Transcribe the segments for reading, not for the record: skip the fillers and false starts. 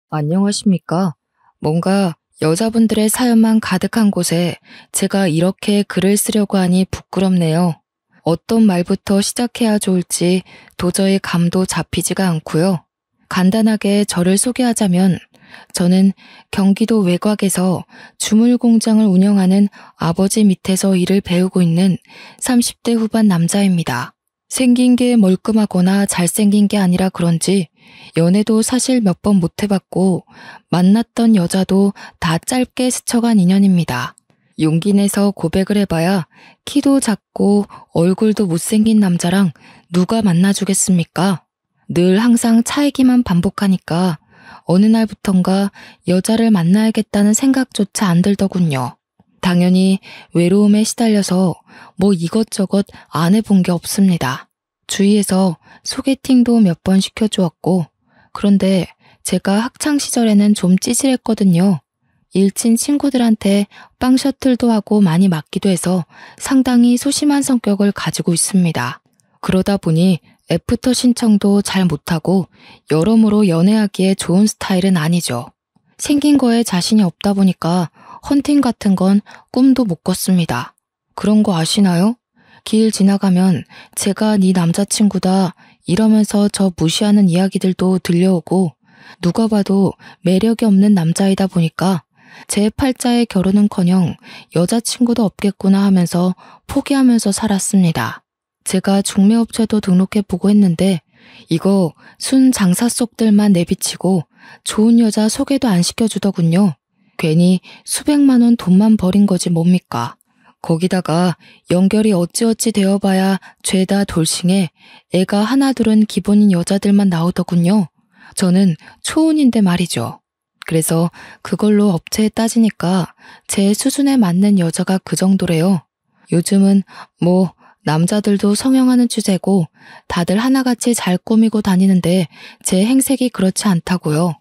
안녕하십니까? 뭔가 여자분들의 사연만 가득한 곳에 제가 이렇게 글을 쓰려고 하니 부끄럽네요. 어떤 말부터 시작해야 좋을지 도저히 감도 잡히지가 않고요. 간단하게 저를 소개하자면 저는 경기도 외곽에서 주물 공장을 운영하는 아버지 밑에서 일을 배우고 있는 30대 후반 남자입니다. 생긴 게 멀끔하거나 잘생긴 게 아니라 그런지 연애도 사실 몇 번 못 해봤고 만났던 여자도 다 짧게 스쳐간 인연입니다. 용기 내서 고백을 해봐야 키도 작고 얼굴도 못생긴 남자랑 누가 만나주겠습니까? 늘 항상 차이기만 반복하니까 어느 날부턴가 여자를 만나야겠다는 생각조차 안 들더군요. 당연히 외로움에 시달려서 뭐 이것저것 안 해본 게 없습니다. 주위에서 소개팅도 몇 번 시켜주었고, 그런데 제가 학창 시절에는 좀 찌질했거든요. 일친 친구들한테 빵 셔틀도 하고 많이 맞기도 해서 상당히 소심한 성격을 가지고 있습니다. 그러다 보니 애프터 신청도 잘 못하고 여러모로 연애하기에 좋은 스타일은 아니죠. 생긴 거에 자신이 없다 보니까 헌팅 같은 건 꿈도 못 꿨습니다. 그런 거 아시나요? 길 지나가면 제가 네 남자친구다 이러면서 저 무시하는 이야기들도 들려오고 누가 봐도 매력이 없는 남자이다 보니까 제 팔자의 결혼은커녕 여자친구도 없겠구나 하면서 포기하면서 살았습니다. 제가 중매업체도 등록해보고 했는데 이거 순 장사 속들만 내비치고 좋은 여자 소개도 안 시켜주더군요. 괜히 수백만 원 돈만 버린 거지 뭡니까. 거기다가 연결이 어찌어찌 되어봐야 죄다 돌싱해 애가 하나둘은 기본인 여자들만 나오더군요. 저는 초혼인데 말이죠. 그래서 그걸로 업체에 따지니까 제 수준에 맞는 여자가 그 정도래요. 요즘은 뭐 남자들도 성형하는 추세고 다들 하나같이 잘 꾸미고 다니는데 제 행색이 그렇지 않다고요.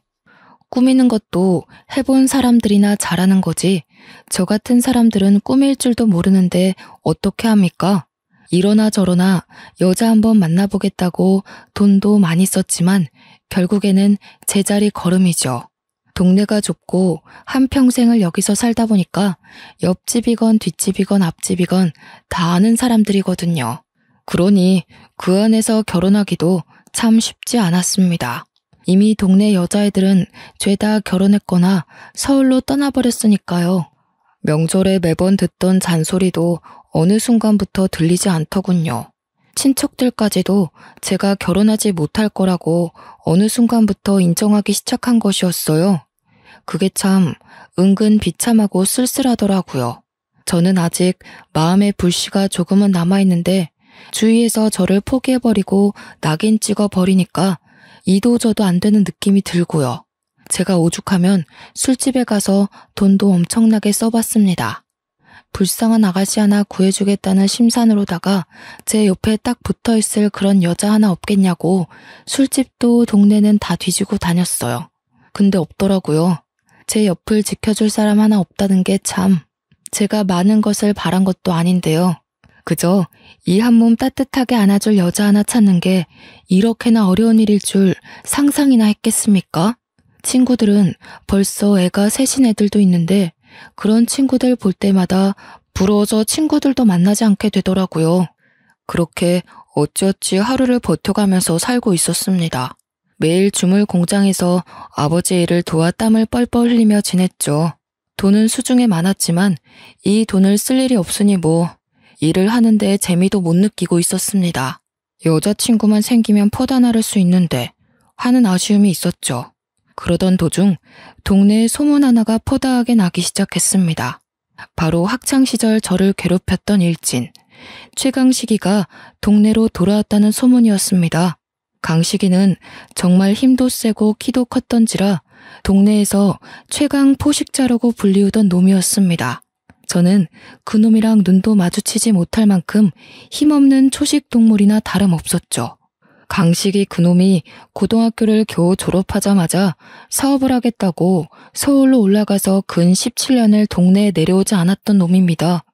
꾸미는 것도 해본 사람들이나 잘하는 거지 저 같은 사람들은 꾸밀 줄도 모르는데 어떻게 합니까? 이러나 저러나 여자 한번 만나보겠다고 돈도 많이 썼지만 결국에는 제자리 걸음이죠. 동네가 좁고 한평생을 여기서 살다 보니까 옆집이건 뒷집이건 앞집이건 다 아는 사람들이거든요. 그러니 그 안에서 결혼하기도 참 쉽지 않았습니다. 이미 동네 여자애들은 죄다 결혼했거나 서울로 떠나버렸으니까요. 명절에 매번 듣던 잔소리도 어느 순간부터 들리지 않더군요. 친척들까지도 제가 결혼하지 못할 거라고 어느 순간부터 인정하기 시작한 것이었어요. 그게 참 은근 비참하고 쓸쓸하더라고요. 저는 아직 마음의 불씨가 조금은 남아있는데 주위에서 저를 포기해버리고 낙인 찍어버리니까 이도저도 안 되는 느낌이 들고요. 제가 오죽하면 술집에 가서 돈도 엄청나게 써봤습니다. 불쌍한 아가씨 하나 구해주겠다는 심산으로다가 제 옆에 딱 붙어있을 그런 여자 하나 없겠냐고 술집도 동네는 다 뒤지고 다녔어요. 근데 없더라고요. 제 옆을 지켜줄 사람 하나 없다는 게 참 제가 많은 것을 바란 것도 아닌데요. 그저 이 한 몸 따뜻하게 안아줄 여자 하나 찾는 게 이렇게나 어려운 일일 줄 상상이나 했겠습니까? 친구들은 벌써 애가 셋인 애들도 있는데 그런 친구들 볼 때마다 부러워서 친구들도 만나지 않게 되더라고요. 그렇게 어찌어찌 하루를 버텨가면서 살고 있었습니다. 매일 주물 공장에서 아버지 일을 도와 땀을 뻘뻘 흘리며 지냈죠. 돈은 수중에 많았지만 이 돈을 쓸 일이 없으니 뭐 일을 하는데 재미도 못 느끼고 있었습니다. 여자친구만 생기면 퍼다 나를 수 있는데 하는 아쉬움이 있었죠. 그러던 도중 동네에 소문 하나가 퍼다하게 나기 시작했습니다. 바로 학창시절 저를 괴롭혔던 일진 최강식이가 동네로 돌아왔다는 소문이었습니다. 강식이는 정말 힘도 세고 키도 컸던지라 동네에서 최강 포식자라고 불리우던 놈이었습니다. 저는 그 놈이랑 눈도 마주치지 못할 만큼 힘없는 초식 동물이나 다름없었죠. 강식이 그놈이 고등학교를 겨우 졸업하자마자 사업을 하겠다고 서울로 올라가서 근 17년을 동네에 내려오지 않았던 놈입니다.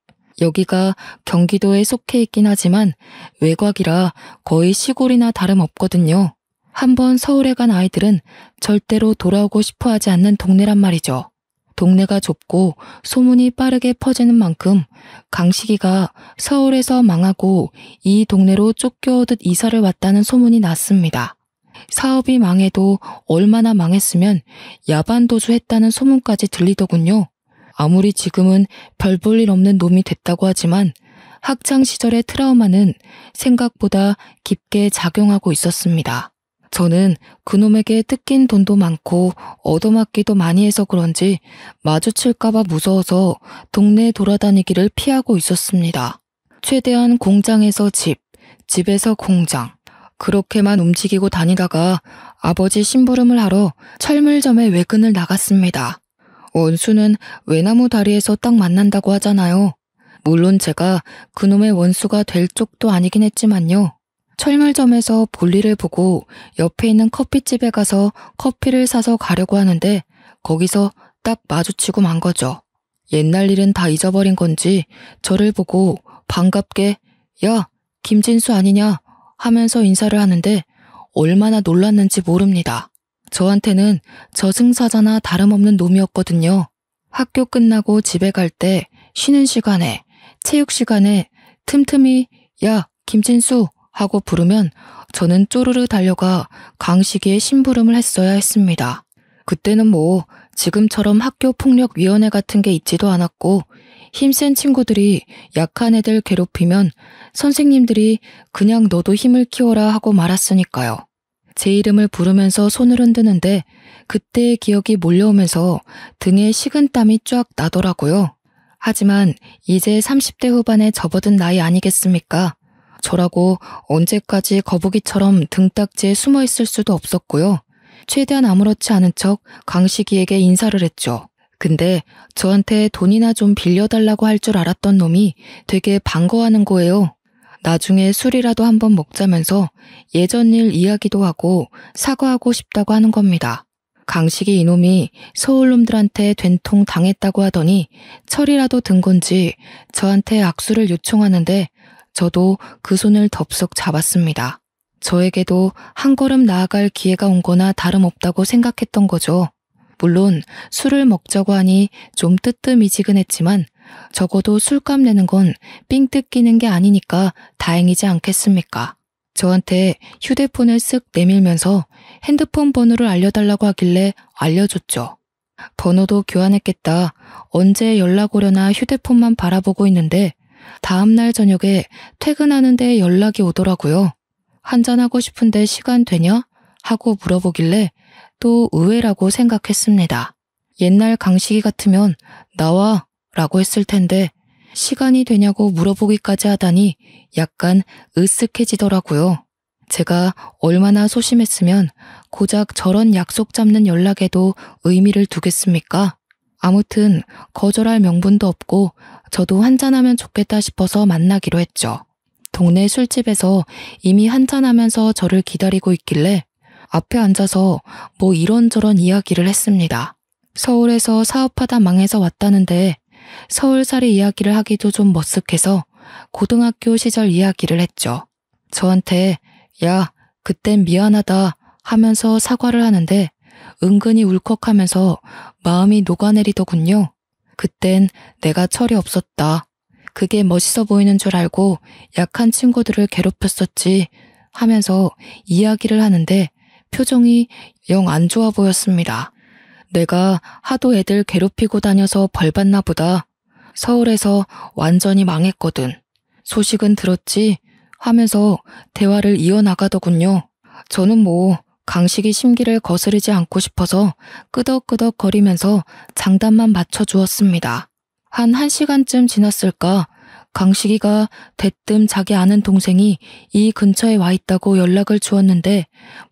여기가 경기도에 속해 있긴 하지만 외곽이라 거의 시골이나 다름없거든요. 한번 서울에 간 아이들은 절대로 돌아오고 싶어 하지 않는 동네란 말이죠. 동네가 좁고 소문이 빠르게 퍼지는 만큼 강식이가 서울에서 망하고 이 동네로 쫓겨오듯 이사를 왔다는 소문이 났습니다. 사업이 망해도 얼마나 망했으면 야반도주했다는 소문까지 들리더군요. 아무리 지금은 별 볼 일 없는 놈이 됐다고 하지만 학창시절의 트라우마는 생각보다 깊게 작용하고 있었습니다. 저는 그놈에게 뜯긴 돈도 많고 얻어맞기도 많이 해서 그런지 마주칠까봐 무서워서 동네 돌아다니기를 피하고 있었습니다. 최대한 공장에서 집, 집에서 공장, 그렇게만 움직이고 다니다가 아버지 심부름을 하러 철물점에 외근을 나갔습니다. 원수는 외나무 다리에서 딱 만난다고 하잖아요. 물론 제가 그놈의 원수가 될 쪽도 아니긴 했지만요. 철물점에서 볼일을 보고 옆에 있는 커피집에 가서 커피를 사서 가려고 하는데 거기서 딱 마주치고 만 거죠. 옛날 일은 다 잊어버린 건지 저를 보고 반갑게 야, 김진수 아니냐 하면서 인사를 하는데 얼마나 놀랐는지 모릅니다. 저한테는 저승사자나 다름없는 놈이었거든요. 학교 끝나고 집에 갈 때 쉬는 시간에 체육 시간에 틈틈이 야, 김진수 하고 부르면 저는 쪼르르 달려가 강식이의 심부름을 했어야 했습니다. 그때는 뭐 지금처럼 학교폭력위원회 같은 게 있지도 않았고 힘센 친구들이 약한 애들 괴롭히면 선생님들이 그냥 너도 힘을 키워라 하고 말았으니까요. 제 이름을 부르면서 손을 흔드는데 그때의 기억이 몰려오면서 등에 식은땀이 쫙 나더라고요. 하지만 이제 30대 후반에 접어든 나이 아니겠습니까? 저라고 언제까지 거북이처럼 등딱지에 숨어 있을 수도 없었고요. 최대한 아무렇지 않은 척 강식이에게 인사를 했죠. 근데 저한테 돈이나 좀 빌려달라고 할 줄 알았던 놈이 되게 반가워하는 거예요. 나중에 술이라도 한번 먹자면서 예전 일 이야기도 하고 사과하고 싶다고 하는 겁니다. 강식이 이놈이 서울놈들한테 된통 당했다고 하더니 철이라도 든 건지 저한테 악수를 요청하는데 저도 그 손을 덥석 잡았습니다. 저에게도 한 걸음 나아갈 기회가 온 거나 다름없다고 생각했던 거죠. 물론 술을 먹자고 하니 좀 뜨뜻미지근했지만 적어도 술값 내는 건 삥 뜯기는 게 아니니까 다행이지 않겠습니까? 저한테 휴대폰을 쓱 내밀면서 핸드폰 번호를 알려달라고 하길래 알려줬죠. 번호도 교환했겠다. 언제 연락 오려나 휴대폰만 바라보고 있는데 다음날 저녁에 퇴근하는데 연락이 오더라고요. 한잔하고 싶은데 시간 되냐? 하고 물어보길래 또 의외라고 생각했습니다. 옛날 강식이 같으면 나와 라고 했을 텐데 시간이 되냐고 물어보기까지 하다니 약간 으쓱해지더라고요. 제가 얼마나 소심했으면 고작 저런 약속 잡는 연락에도 의미를 두겠습니까? 아무튼 거절할 명분도 없고 저도 한잔하면 좋겠다 싶어서 만나기로 했죠. 동네 술집에서 이미 한잔하면서 저를 기다리고 있길래 앞에 앉아서 뭐 이런저런 이야기를 했습니다. 서울에서 사업하다 망해서 왔다는데 서울살이 이야기를 하기도 좀 머쓱해서 고등학교 시절 이야기를 했죠. 저한테 야, 그땐 미안하다 하면서 사과를 하는데 은근히 울컥하면서 마음이 녹아내리더군요. 그땐 내가 철이 없었다. 그게 멋있어 보이는 줄 알고 약한 친구들을 괴롭혔었지 하면서 이야기를 하는데 표정이 영 안 좋아 보였습니다. 내가 하도 애들 괴롭히고 다녀서 벌받나 보다. 서울에서 완전히 망했거든. 소식은 들었지? 하면서 대화를 이어나가더군요. 저는 뭐 강식이 심기를 거스르지 않고 싶어서 끄덕끄덕 거리면서 장단만 맞춰주었습니다. 한 1시간쯤 지났을까 강식이가 대뜸 자기 아는 동생이 이 근처에 와 있다고 연락을 주었는데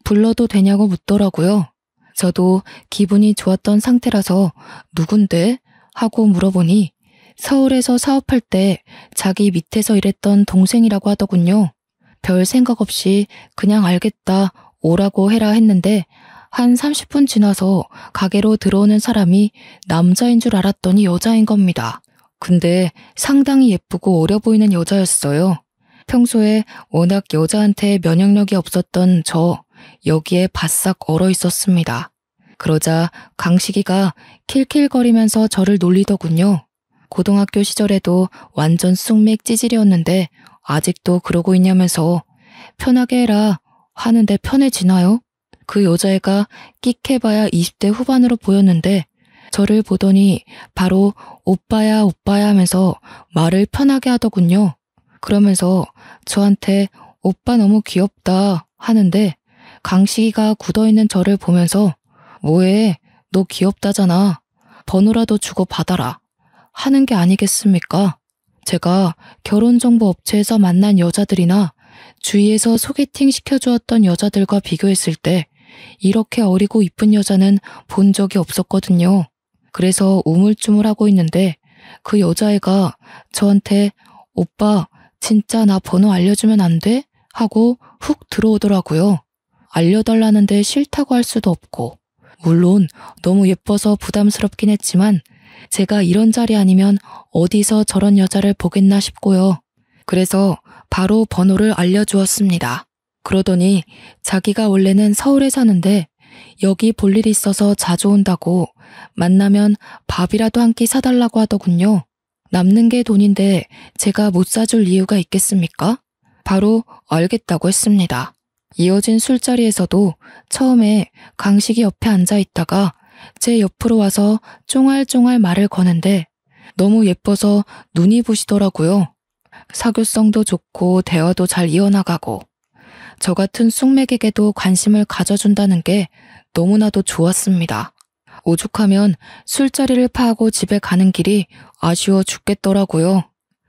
불러도 되냐고 묻더라고요. 저도 기분이 좋았던 상태라서 누군데? 하고 물어보니 서울에서 사업할 때 자기 밑에서 일했던 동생이라고 하더군요. 별 생각 없이 그냥 알겠다, 오라고 해라 했는데 한 30분 지나서 가게로 들어오는 사람이 남자인 줄 알았더니 여자인 겁니다. 근데 상당히 예쁘고 어려 보이는 여자였어요. 평소에 워낙 여자한테 면역력이 없었던 저 여기에 바싹 얼어 있었습니다. 그러자 강식이가 킬킬거리면서 저를 놀리더군요. 고등학교 시절에도 완전 쑥맥 찌질이었는데 아직도 그러고 있냐면서 편하게 해라 하는데 편해지나요? 그 여자애가 끽해봐야 20대 후반으로 보였는데 저를 보더니 바로 오빠야 오빠야 하면서 말을 편하게 하더군요. 그러면서 저한테 오빠 너무 귀엽다 하는데 강식이가 굳어있는 저를 보면서 뭐해 너 귀엽다잖아 번호라도 주고 받아라 하는 게 아니겠습니까? 제가 결혼정보업체에서 만난 여자들이나 주위에서 소개팅 시켜주었던 여자들과 비교했을 때 이렇게 어리고 이쁜 여자는 본 적이 없었거든요. 그래서 우물쭈물하고 있는데 그 여자애가 저한테 오빠 진짜 나 번호 알려주면 안 돼? 하고 훅 들어오더라고요. 알려달라는데 싫다고 할 수도 없고 물론 너무 예뻐서 부담스럽긴 했지만 제가 이런 자리 아니면 어디서 저런 여자를 보겠나 싶고요. 그래서 바로 번호를 알려주었습니다. 그러더니 자기가 원래는 서울에 사는데 여기 볼 일이 있어서 자주 온다고 만나면 밥이라도 한 끼 사달라고 하더군요. 남는 게 돈인데 제가 못 사줄 이유가 있겠습니까? 바로 알겠다고 했습니다. 이어진 술자리에서도 처음에 강식이 옆에 앉아 있다가 제 옆으로 와서 쫑알쫑알 말을 거는데 너무 예뻐서 눈이 부시더라고요. 사교성도 좋고 대화도 잘 이어나가고 저 같은 쑥맥에게도 관심을 가져준다는 게 너무나도 좋았습니다. 오죽하면 술자리를 파하고 집에 가는 길이 아쉬워 죽겠더라고요.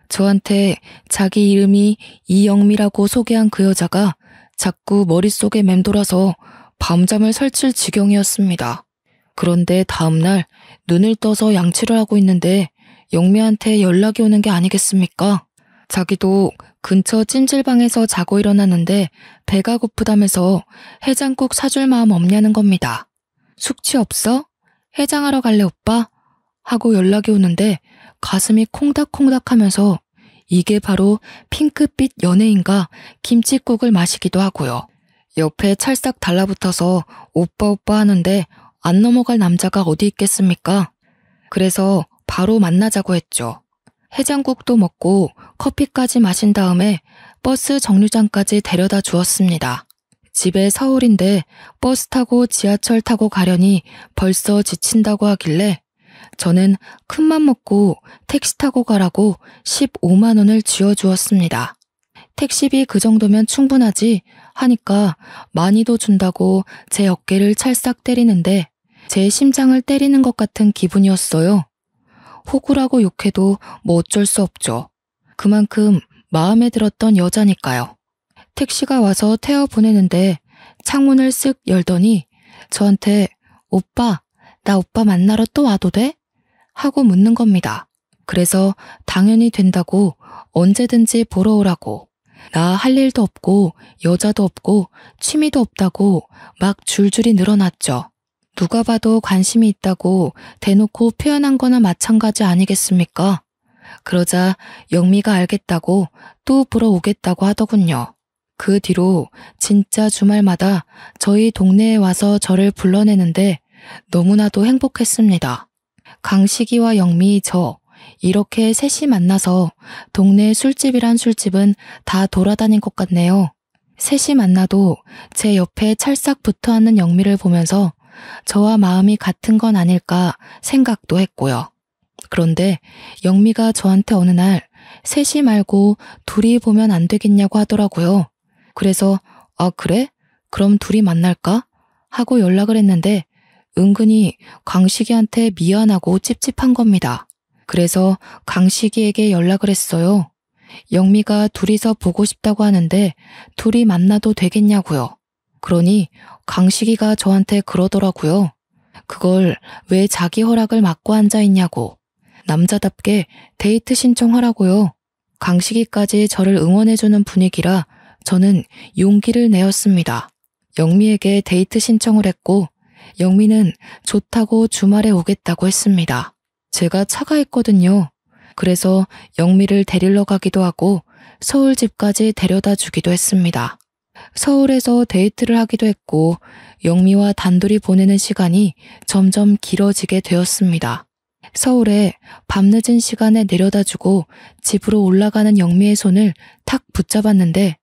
저한테 자기 이름이 이영미라고 소개한 그 여자가 자꾸 머릿속에 맴돌아서 밤잠을 설칠 지경이었습니다. 그런데 다음날 눈을 떠서 양치를 하고 있는데 영미한테 연락이 오는 게 아니겠습니까? 자기도 근처 찜질방에서 자고 일어났는데 배가 고프다면서 해장국 사줄 마음 없냐는 겁니다. 숙취 없어? 해장하러 갈래 오빠? 하고 연락이 오는데 가슴이 콩닥콩닥 하면서 이게 바로 핑크빛 연예인가 김칫국을 마시기도 하고요. 옆에 찰싹 달라붙어서 오빠 오빠 하는데 안 넘어갈 남자가 어디 있겠습니까? 그래서 바로 만나자고 했죠. 해장국도 먹고 커피까지 마신 다음에 버스 정류장까지 데려다 주었습니다. 집에 서울인데 버스 타고 지하철 타고 가려니 벌써 지친다고 하길래 저는 큰맘 먹고 택시 타고 가라고 15만 원을 쥐어주었습니다. 택시비 그 정도면 충분하지 하니까 많이도 준다고 제 어깨를 찰싹 때리는데 제 심장을 때리는 것 같은 기분이었어요. 호구라고 욕해도 뭐 어쩔 수 없죠. 그만큼 마음에 들었던 여자니까요. 택시가 와서 태워 보내는데 창문을 쓱 열더니 저한테 오빠, 나 오빠 만나러 또 와도 돼? 하고 묻는 겁니다. 그래서 당연히 된다고 언제든지 보러 오라고 나 할 일도 없고 여자도 없고 취미도 없다고 막 줄줄이 늘어났죠. 누가 봐도 관심이 있다고 대놓고 표현한 거나 마찬가지 아니겠습니까? 그러자 영미가 알겠다고 또 보러 오겠다고 하더군요. 그 뒤로 진짜 주말마다 저희 동네에 와서 저를 불러내는데 너무나도 행복했습니다. 강식이와 영미, 저 이렇게 셋이 만나서 동네 술집이란 술집은 다 돌아다닌 것 같네요. 셋이 만나도 제 옆에 찰싹 붙어앉는 영미를 보면서 저와 마음이 같은 건 아닐까 생각도 했고요. 그런데 영미가 저한테 어느 날 셋이 말고 둘이 보면 안 되겠냐고 하더라고요. 그래서 아 그래? 그럼 둘이 만날까? 하고 연락을 했는데 은근히 강식이한테 미안하고 찝찝한 겁니다. 그래서 강식이에게 연락을 했어요. 영미가 둘이서 보고 싶다고 하는데 둘이 만나도 되겠냐고요. 그러니 강식이가 저한테 그러더라고요. 그걸 왜 자기 허락을 막고 앉아있냐고. 남자답게 데이트 신청하라고요. 강식이까지 저를 응원해주는 분위기라 저는 용기를 내었습니다. 영미에게 데이트 신청을 했고 영미는 좋다고 주말에 오겠다고 했습니다. 제가 차가 있거든요. 그래서 영미를 데리러 가기도 하고 서울 집까지 데려다 주기도 했습니다. 서울에서 데이트를 하기도 했고 영미와 단둘이 보내는 시간이 점점 길어지게 되었습니다. 서울에 밤늦은 시간에 내려다주고 집으로 올라가는 영미의 손을 탁 붙잡았는데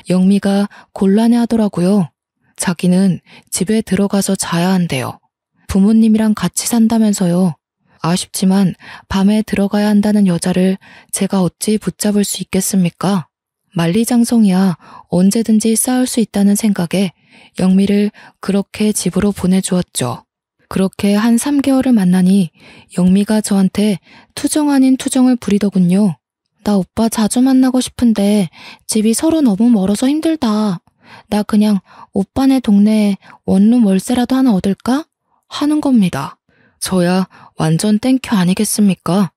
영미가 곤란해하더라고요. 자기는 집에 들어가서 자야 한대요. 부모님이랑 같이 산다면서요. 아쉽지만 밤에 들어가야 한다는 여자를 제가 어찌 붙잡을 수 있겠습니까? 만리장성이야 언제든지 싸울 수 있다는 생각에 영미를 그렇게 집으로 보내주었죠. 그렇게 한 3개월을 만나니 영미가 저한테 투정 아닌 투정을 부리더군요. 나 오빠 자주 만나고 싶은데 집이 서로 너무 멀어서 힘들다. 나 그냥 오빠네 동네에 원룸 월세라도 하나 얻을까? 하는 겁니다. 저야 완전 땡큐 아니겠습니까?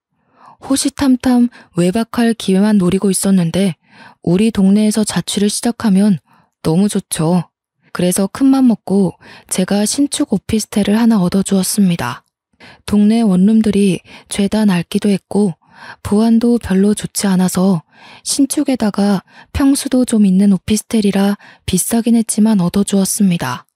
호시탐탐 외박할 기회만 노리고 있었는데 우리 동네에서 자취를 시작하면 너무 좋죠. 그래서 큰맘 먹고 제가 신축 오피스텔을 하나 얻어주었습니다. 동네 원룸들이 죄다 낡기도 했고 보안도 별로 좋지 않아서 신축에다가 평수도 좀 있는 오피스텔이라 비싸긴 했지만 얻어주었습니다.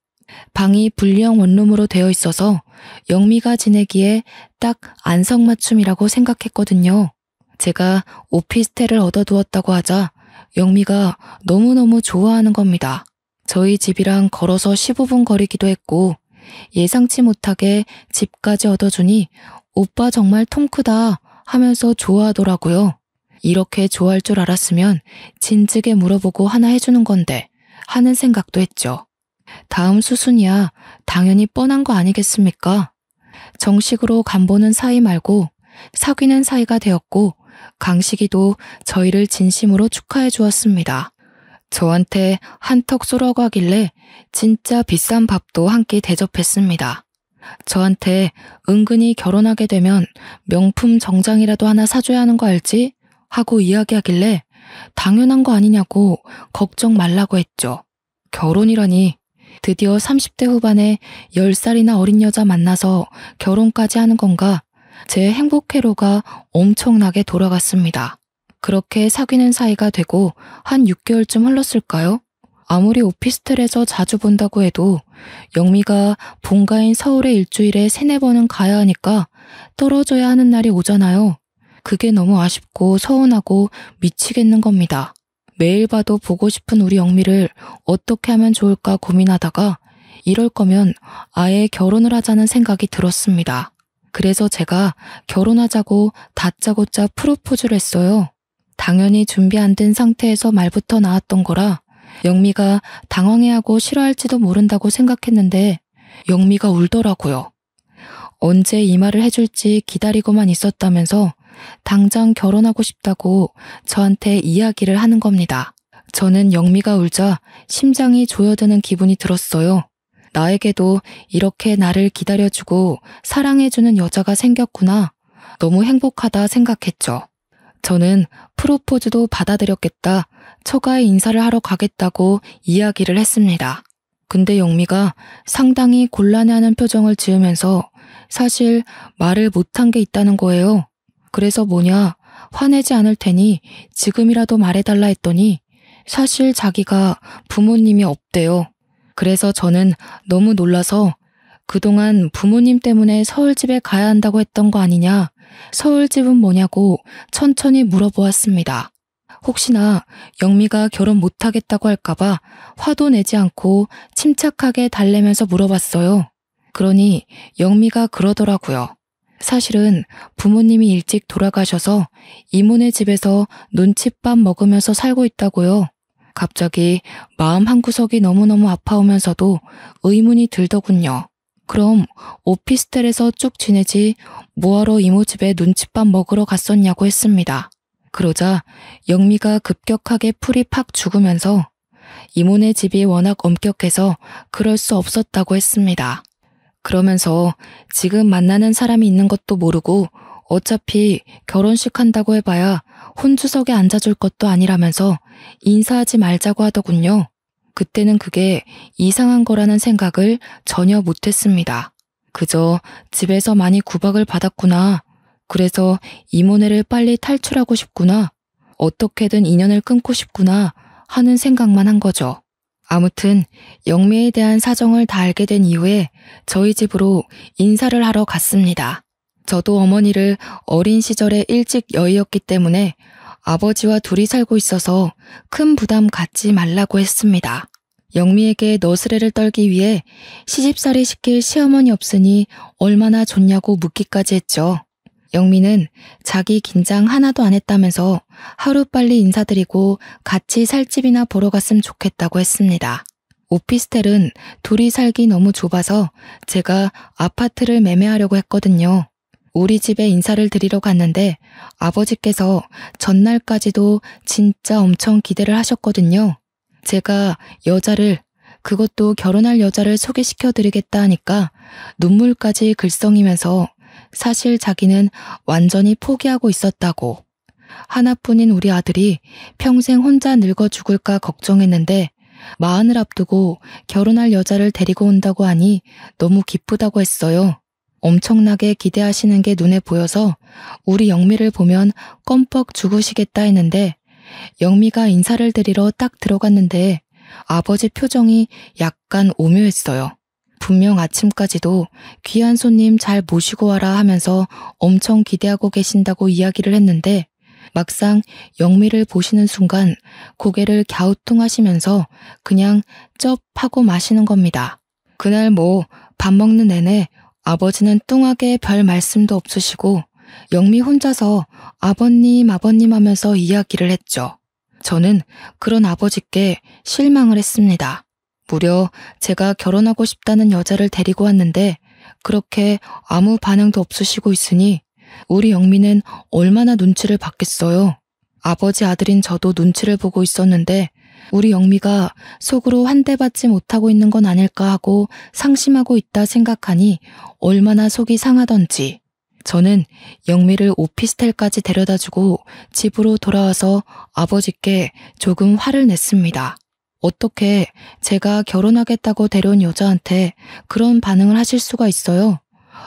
방이 분리형 원룸으로 되어 있어서 영미가 지내기에 딱 안성맞춤이라고 생각했거든요. 제가 오피스텔을 얻어두었다고 하자 영미가 너무너무 좋아하는 겁니다. 저희 집이랑 걸어서 15분 거리기도 했고 예상치 못하게 집까지 얻어주니 오빠 정말 통 크다 하면서 좋아하더라고요. 이렇게 좋아할 줄 알았으면 진즉에 물어보고 하나 해주는 건데 하는 생각도 했죠. 다음 수순이야 당연히 뻔한 거 아니겠습니까? 정식으로 간보는 사이 말고 사귀는 사이가 되었고 강식이도 저희를 진심으로 축하해 주었습니다. 저한테 한턱 쏘라고 하길래 진짜 비싼 밥도 한 끼 대접했습니다. 저한테 은근히 결혼하게 되면 명품 정장이라도 하나 사줘야 하는 거 알지? 하고 이야기하길래 당연한 거 아니냐고 걱정 말라고 했죠. 결혼이라니 드디어 30대 후반에 10살이나 어린 여자 만나서 결혼까지 하는 건가? 제 행복회로가 엄청나게 돌아갔습니다. 그렇게 사귀는 사이가 되고 한 6개월쯤 흘렀을까요? 아무리 오피스텔에서 자주 본다고 해도 영미가 본가인 서울에 일주일에 3-4번은 가야 하니까 떨어져야 하는 날이 오잖아요. 그게 너무 아쉽고 서운하고 미치겠는 겁니다. 매일 봐도 보고 싶은 우리 영미를 어떻게 하면 좋을까 고민하다가 이럴 거면 아예 결혼을 하자는 생각이 들었습니다. 그래서 제가 결혼하자고 다짜고짜 프로포즈를 했어요. 당연히 준비 안 된 상태에서 말부터 나왔던 거라 영미가 당황해하고 싫어할지도 모른다고 생각했는데 영미가 울더라고요. 언제 이 말을 해줄지 기다리고만 있었다면서 당장 결혼하고 싶다고 저한테 이야기를 하는 겁니다. 저는 영미가 울자 심장이 조여드는 기분이 들었어요. 나에게도 이렇게 나를 기다려주고 사랑해주는 여자가 생겼구나. 너무 행복하다 생각했죠. 저는 프로포즈도 받아들였겠다. 처가에 인사를 하러 가겠다고 이야기를 했습니다. 근데 영미가 상당히 곤란해하는 표정을 지으면서 사실 말을 못한 게 있다는 거예요. 그래서 뭐냐, 화내지 않을 테니 지금이라도 말해달라 했더니 사실 자기가 부모님이 없대요. 그래서 저는 너무 놀라서 그동안 부모님 때문에 서울집에 가야 한다고 했던 거 아니냐, 서울집은 뭐냐고 천천히 물어보았습니다. 혹시나 영미가 결혼 못하겠다고 할까봐 화도 내지 않고 침착하게 달래면서 물어봤어요. 그러니 영미가 그러더라고요. 사실은 부모님이 일찍 돌아가셔서 이모네 집에서 눈칫밥 먹으면서 살고 있다고요. 갑자기 마음 한구석이 너무너무 아파오면서도 의문이 들더군요. 그럼 오피스텔에서 쭉 지내지 뭐하러 이모 집에 눈칫밥 먹으러 갔었냐고 했습니다. 그러자 영미가 급격하게 풀이 팍 죽으면서 이모네 집이 워낙 엄격해서 그럴 수 없었다고 했습니다. 그러면서 지금 만나는 사람이 있는 것도 모르고 어차피 결혼식 한다고 해봐야 혼주석에 앉아줄 것도 아니라면서 인사하지 말자고 하더군요. 그때는 그게 이상한 거라는 생각을 전혀 못했습니다. 그저 집에서 많이 구박을 받았구나. 그래서 이모네를 빨리 탈출하고 싶구나. 어떻게든 인연을 끊고 싶구나 하는 생각만 한 거죠. 아무튼 영미에 대한 사정을 다 알게 된 이후에 저희 집으로 인사를 하러 갔습니다. 저도 어머니를 어린 시절에 일찍 여의었기 때문에 아버지와 둘이 살고 있어서 큰 부담 갖지 말라고 했습니다. 영미에게 너스레를 떨기 위해 시집살이 시킬 시어머니 없으니 얼마나 좋냐고 묻기까지 했죠. 영미는 자기 긴장 하나도 안 했다면서 하루빨리 인사드리고 같이 살 집이나 보러 갔으면 좋겠다고 했습니다. 오피스텔은 둘이 살기 너무 좁아서 제가 아파트를 매매하려고 했거든요. 우리 집에 인사를 드리러 갔는데 아버지께서 전날까지도 진짜 엄청 기대를 하셨거든요. 제가 여자를, 그것도 결혼할 여자를 소개시켜 드리겠다 하니까 눈물까지 글썽이면서 사실 자기는 완전히 포기하고 있었다고. 하나뿐인 우리 아들이 평생 혼자 늙어 죽을까 걱정했는데 40을 앞두고 결혼할 여자를 데리고 온다고 하니 너무 기쁘다고 했어요. 엄청나게 기대하시는 게 눈에 보여서 우리 영미를 보면 껌뻑 죽으시겠다 했는데 영미가 인사를 드리러 딱 들어갔는데 아버지 표정이 약간 오묘했어요. 분명 아침까지도 귀한 손님 잘 모시고 와라 하면서 엄청 기대하고 계신다고 이야기를 했는데 막상 영미를 보시는 순간 고개를 갸우뚱하시면서 그냥 쩝 하고 마시는 겁니다. 그날 밥 먹는 내내 아버지는 뚱하게 별 말씀도 없으시고 영미 혼자서 아버님 하면서 이야기를 했죠. 저는 그런 아버지께 실망을 했습니다. 무려 제가 결혼하고 싶다는 여자를 데리고 왔는데 그렇게 아무 반응도 없으시고 있으니 우리 영미는 얼마나 눈치를 받겠어요. 아버지 아들인 저도 눈치를 보고 있었는데 우리 영미가 속으로 환대받지 못하고 있는 건 아닐까 하고 상심하고 있다 생각하니 얼마나 속이 상하던지. 저는 영미를 오피스텔까지 데려다주고 집으로 돌아와서 아버지께 조금 화를 냈습니다. 어떻게 제가 결혼하겠다고 데려온 여자한테 그런 반응을 하실 수가 있어요?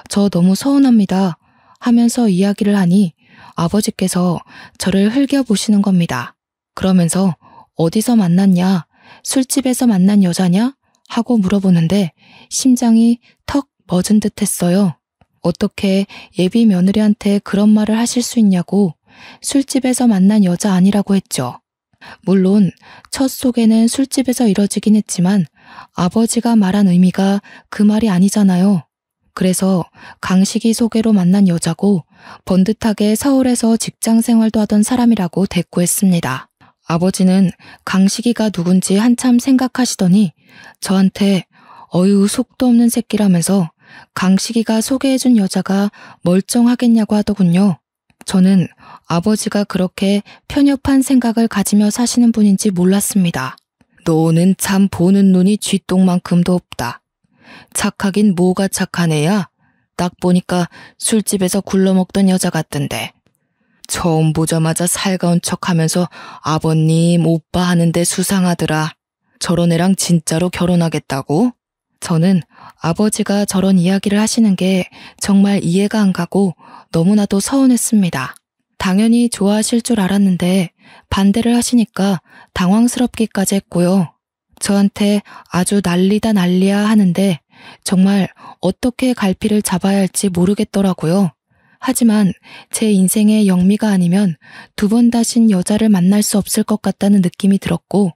저 너무 서운합니다. 하면서 이야기를 하니 아버지께서 저를 흘겨보시는 겁니다. 그러면서 어디서 만났냐? 술집에서 만난 여자냐? 하고 물어보는데 심장이 턱 멎은 듯 했어요. 어떻게 예비 며느리한테 그런 말을 하실 수 있냐고 술집에서 만난 여자 아니라고 했죠. 물론 첫 소개는 술집에서 이뤄지긴 했지만 아버지가 말한 의미가 그 말이 아니잖아요. 그래서 강식이 소개로 만난 여자고 번듯하게 서울에서 직장 생활도 하던 사람이라고 대꾸했습니다. 아버지는 강식이가 누군지 한참 생각하시더니 저한테 어휴 속도 없는 새끼라면서 강식이가 소개해준 여자가 멀쩡하겠냐고 하더군요. 저는 아버지가 그렇게 편협한 생각을 가지며 사시는 분인지 몰랐습니다. 너는 참 보는 눈이 쥐똥만큼도 없다. 착하긴 뭐가 착한 애야? 딱 보니까 술집에서 굴러먹던 여자 같던데. 처음 보자마자 살가운 척하면서 아버님, 오빠 하는데 수상하더라. 저런 애랑 진짜로 결혼하겠다고? 저는 아버지가 저런 이야기를 하시는 게 정말 이해가 안 가고 너무나도 서운했습니다. 당연히 좋아하실 줄 알았는데 반대를 하시니까 당황스럽기까지 했고요. 저한테 아주 난리다 난리야 하는데 정말 어떻게 갈피를 잡아야 할지 모르겠더라고요. 하지만 제 인생의 영미가 아니면 두 번 다신 여자를 만날 수 없을 것 같다는 느낌이 들었고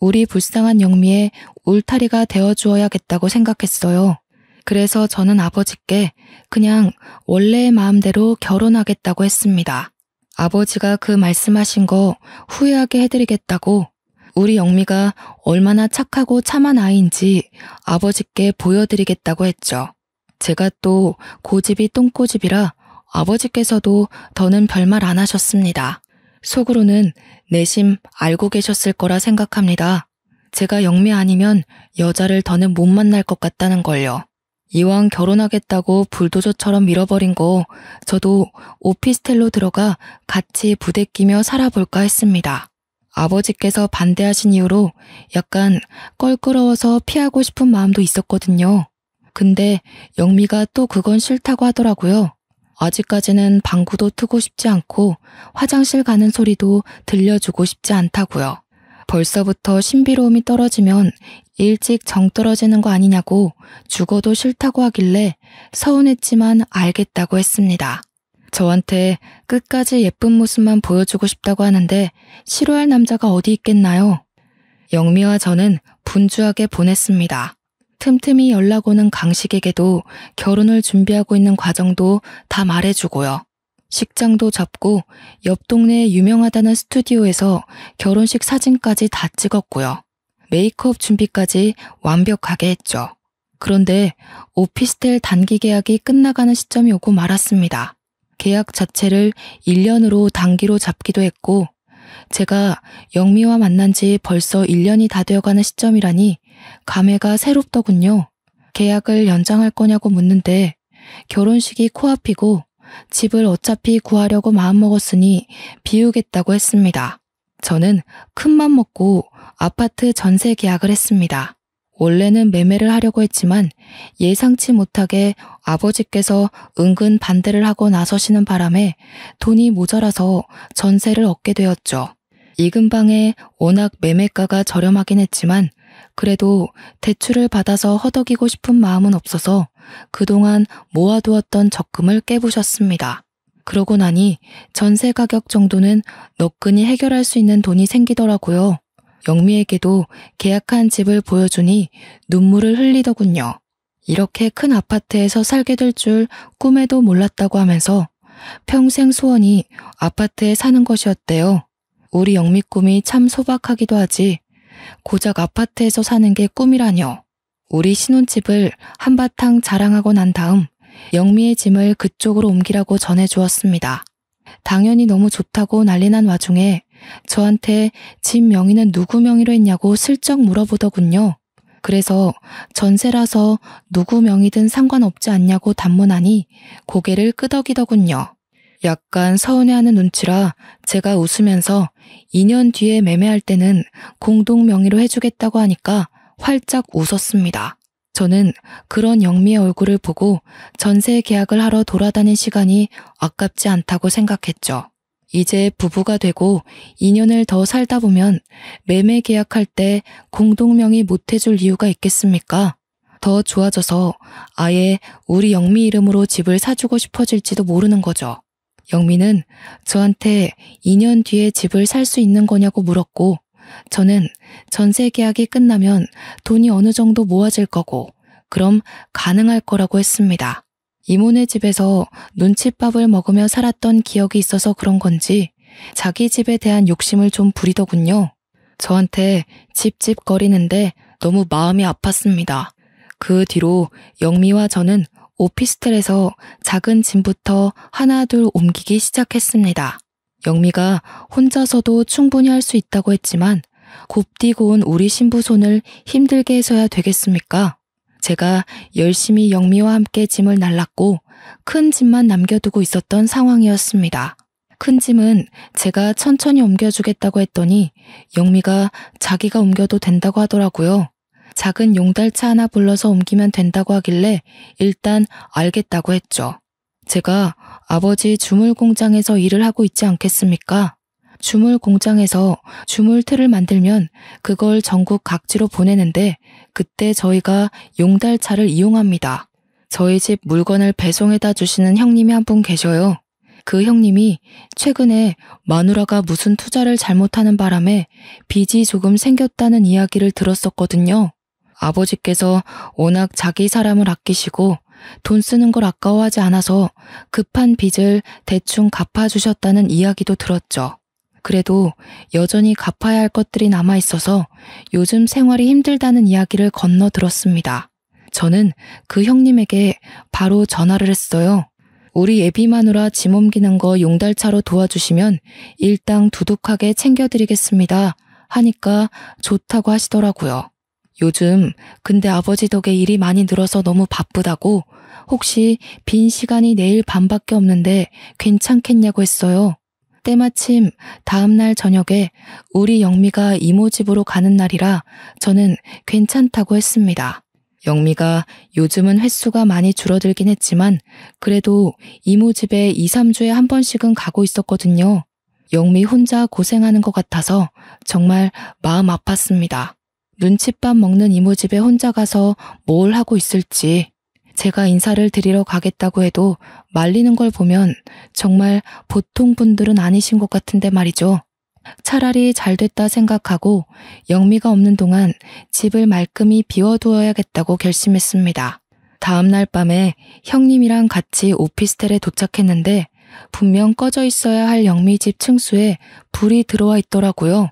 우리 불쌍한 영미의 울타리가 되어주어야겠다고 생각했어요. 그래서 저는 아버지께 그냥 원래의 마음대로 결혼하겠다고 했습니다. 아버지가 그 말씀하신 거 후회하게 해드리겠다고 우리 영미가 얼마나 착하고 참한 아이인지 아버지께 보여드리겠다고 했죠. 제가 또 고집이 똥꼬집이라 아버지께서도 더는 별말 안 하셨습니다. 속으로는 내심 알고 계셨을 거라 생각합니다. 제가 영미 아니면 여자를 더는 못 만날 것 같다는 걸요. 이왕 결혼하겠다고 불도저처럼 밀어버린 거 저도 오피스텔로 들어가 같이 부대끼며 살아볼까 했습니다. 아버지께서 반대하신 이유로 약간 껄끄러워서 피하고 싶은 마음도 있었거든요. 근데 영미가 또 그건 싫다고 하더라고요. 아직까지는 방구도 트고 싶지 않고 화장실 가는 소리도 들려주고 싶지 않다고요. 벌써부터 신비로움이 떨어지면 일찍 정 떨어지는 거 아니냐고 죽어도 싫다고 하길래 서운했지만 알겠다고 했습니다. 저한테 끝까지 예쁜 모습만 보여주고 싶다고 하는데 싫어할 남자가 어디 있겠나요? 영미와 저는 분주하게 보냈습니다. 틈틈이 연락 오는 강식에게도 결혼을 준비하고 있는 과정도 다 말해주고요. 식장도 잡고 옆 동네에 유명하다는 스튜디오에서 결혼식 사진까지 다 찍었고요. 메이크업 준비까지 완벽하게 했죠. 그런데 오피스텔 단기 계약이 끝나가는 시점이 오고 말았습니다. 계약 자체를 1년으로 단기로 잡기도 했고 제가 영미와 만난 지 벌써 1년이 다 되어가는 시점이라니 감회가 새롭더군요. 계약을 연장할 거냐고 묻는데 결혼식이 코앞이고 집을 어차피 구하려고 마음먹었으니 비우겠다고 했습니다. 저는 큰맘 먹고 아파트 전세 계약을 했습니다. 원래는 매매를 하려고 했지만 예상치 못하게 아버지께서 은근 반대를 하고 나서시는 바람에 돈이 모자라서 전세를 얻게 되었죠. 이 근방에 워낙 매매가가 저렴하긴 했지만 그래도 대출을 받아서 허덕이고 싶은 마음은 없어서 그동안 모아두었던 적금을 깨부셨습니다. 그러고 나니 전세 가격 정도는 너끈히 해결할 수 있는 돈이 생기더라고요. 영미에게도 계약한 집을 보여주니 눈물을 흘리더군요. 이렇게 큰 아파트에서 살게 될 줄 꿈에도 몰랐다고 하면서 평생 소원이 아파트에 사는 것이었대요. 우리 영미 꿈이 참 소박하기도 하지. 고작 아파트에서 사는 게 꿈이라뇨. 우리 신혼집을 한바탕 자랑하고 난 다음 영미의 짐을 그쪽으로 옮기라고 전해주었습니다. 당연히 너무 좋다고 난리난 와중에 저한테 집 명의는 누구 명의로 했냐고 슬쩍 물어보더군요. 그래서 전세라서 누구 명의든 상관없지 않냐고 단문하니 고개를 끄덕이더군요. 약간 서운해하는 눈치라 제가 웃으면서 2년 뒤에 매매할 때는 공동 명의로 해주겠다고 하니까 활짝 웃었습니다. 저는 그런 영미의 얼굴을 보고 전세 계약을 하러 돌아다닌 시간이 아깝지 않다고 생각했죠. 이제 부부가 되고 2년을 더 살다 보면 매매 계약할 때 공동명의 못 해줄 이유가 있겠습니까? 더 좋아져서 아예 우리 영미 이름으로 집을 사주고 싶어질지도 모르는 거죠. 영미는 저한테 2년 뒤에 집을 살 수 있는 거냐고 물었고 저는 전세 계약이 끝나면 돈이 어느 정도 모아질 거고 그럼 가능할 거라고 했습니다. 이모네 집에서 눈칫밥을 먹으며 살았던 기억이 있어서 그런 건지 자기 집에 대한 욕심을 좀 부리더군요. 저한테 찝찝거리는데 너무 마음이 아팠습니다. 그 뒤로 영미와 저는 오피스텔에서 작은 짐부터 하나둘 옮기기 시작했습니다. 영미가 혼자서도 충분히 할 수 있다고 했지만 곱디고 온 우리 신부 손을 힘들게 해서야 되겠습니까? 제가 열심히 영미와 함께 짐을 날랐고 큰 짐만 남겨두고 있었던 상황이었습니다. 큰 짐은 제가 천천히 옮겨주겠다고 했더니 영미가 자기가 옮겨도 된다고 하더라고요. 작은 용달차 하나 불러서 옮기면 된다고 하길래 일단 알겠다고 했죠. 제가 아버지 주물 공장에서 일을 하고 있지 않겠습니까? 주물 공장에서 주물틀을 만들면 그걸 전국 각지로 보내는데 그때 저희가 용달차를 이용합니다. 저희 집 물건을 배송해다 주시는 형님이 한 분 계셔요. 그 형님이 최근에 마누라가 무슨 투자를 잘못하는 바람에 빚이 조금 생겼다는 이야기를 들었었거든요. 아버지께서 워낙 자기 사람을 아끼시고 돈 쓰는 걸 아까워하지 않아서 급한 빚을 대충 갚아주셨다는 이야기도 들었죠. 그래도 여전히 갚아야 할 것들이 남아있어서 요즘 생활이 힘들다는 이야기를 건너 들었습니다. 저는 그 형님에게 바로 전화를 했어요. 우리 애비 마누라 짐 옮기는 거 용달차로 도와주시면 일당 두둑하게 챙겨드리겠습니다 하니까 좋다고 하시더라고요. 요즘 근데 아버지 덕에 일이 많이 늘어서 너무 바쁘다고 혹시 빈 시간이 내일 밤밖에 없는데 괜찮겠냐고 했어요. 때마침 다음날 저녁에 우리 영미가 이모 집으로 가는 날이라 저는 괜찮다고 했습니다. 영미가 요즘은 횟수가 많이 줄어들긴 했지만 그래도 이모 집에 2, 3주에 한 번씩은 가고 있었거든요. 영미 혼자 고생하는 것 같아서 정말 마음 아팠습니다. 눈칫밥 먹는 이모 집에 혼자 가서 뭘 하고 있을지, 제가 인사를 드리러 가겠다고 해도 말리는 걸 보면 정말 보통 분들은 아니신 것 같은데 말이죠. 차라리 잘 됐다 생각하고 영미가 없는 동안 집을 말끔히 비워두어야겠다고 결심했습니다. 다음 날 밤에 형님이랑 같이 오피스텔에 도착했는데 분명 꺼져 있어야 할 영미 집 층수에 불이 들어와 있더라고요.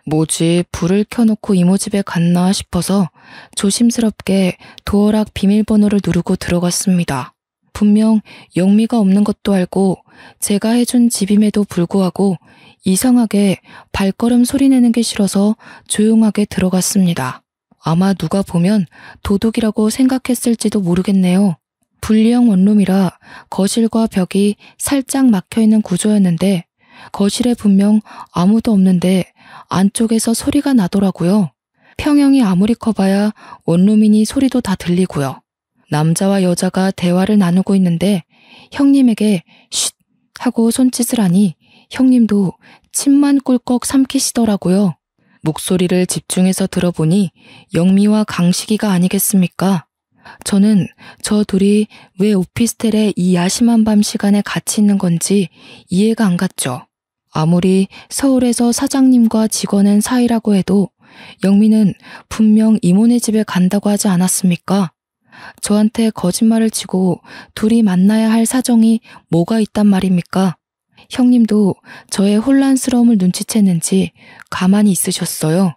뭐지, 불을 켜놓고 이모 집에 갔나 싶어서 조심스럽게 도어락 비밀번호를 누르고 들어갔습니다. 분명 영미가 없는 것도 알고 제가 해준 집임에도 불구하고 이상하게 발걸음 소리내는 게 싫어서 조용하게 들어갔습니다. 아마 누가 보면 도둑이라고 생각했을지도 모르겠네요. 분리형 원룸이라 거실과 벽이 살짝 막혀있는 구조였는데 거실에 분명 아무도 없는데 안쪽에서 소리가 나더라고요. 평형이 아무리 커봐야 원룸이니 소리도 다 들리고요. 남자와 여자가 대화를 나누고 있는데 형님에게 쉿 하고 손짓을 하니 형님도 침만 꿀꺽 삼키시더라고요. 목소리를 집중해서 들어보니 영미와 강식이가 아니겠습니까? 저는 저 둘이 왜 오피스텔에 이 야심한 밤 시간에 같이 있는 건지 이해가 안 갔죠. 아무리 서울에서 사장님과 직원은 사이라고 해도 영미는 분명 이모네 집에 간다고 하지 않았습니까? 저한테 거짓말을 치고 둘이 만나야 할 사정이 뭐가 있단 말입니까? 형님도 저의 혼란스러움을 눈치챘는지 가만히 있으셨어요.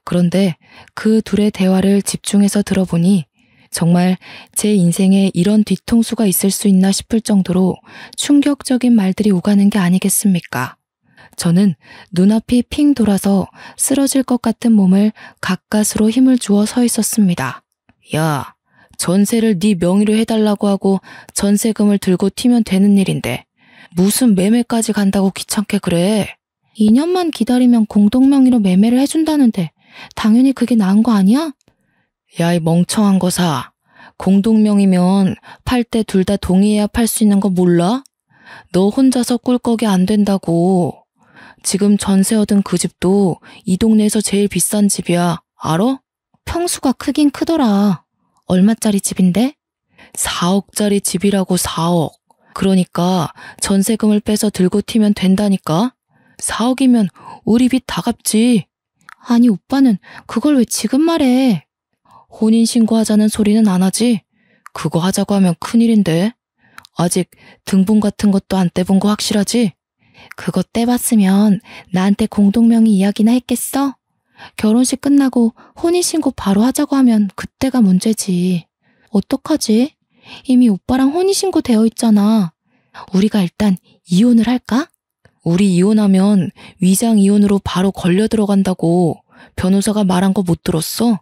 그런데 그 둘의 대화를 집중해서 들어보니 정말 제 인생에 이런 뒤통수가 있을 수 있나 싶을 정도로 충격적인 말들이 오가는 게 아니겠습니까? 저는 눈앞이 핑 돌아서 쓰러질 것 같은 몸을 가까스로 힘을 주어 서 있었습니다. 야, 전세를 네 명의로 해달라고 하고 전세금을 들고 튀면 되는 일인데 무슨 매매까지 간다고 귀찮게 그래? 2년만 기다리면 공동명의로 매매를 해준다는데 당연히 그게 나은 거 아니야? 야, 이 멍청한 거사. 공동명의면 팔 때 둘 다 동의해야 팔 수 있는 거 몰라? 너 혼자서 꿀꺽이 안 된다고. 지금 전세 얻은 그 집도 이 동네에서 제일 비싼 집이야. 알아? 평수가 크긴 크더라. 얼마짜리 집인데? 4억짜리 집이라고. 4억. 그러니까 전세금을 빼서 들고 튀면 된다니까? 4억이면 우리 빚 다 갚지. 아니 오빠는 그걸 왜 지금 말해? 혼인신고하자는 소리는 안 하지? 그거 하자고 하면 큰일인데. 아직 등본 같은 것도 안 떼본 거 확실하지? 그거 떼봤으면 나한테 공동명의 이야기나 했겠어? 결혼식 끝나고 혼인신고 바로 하자고 하면 그때가 문제지. 어떡하지? 이미 오빠랑 혼인신고 되어 있잖아. 우리가 일단 이혼을 할까? 우리 이혼하면 위장 이혼으로 바로 걸려 들어간다고 변호사가 말한 거 못 들었어?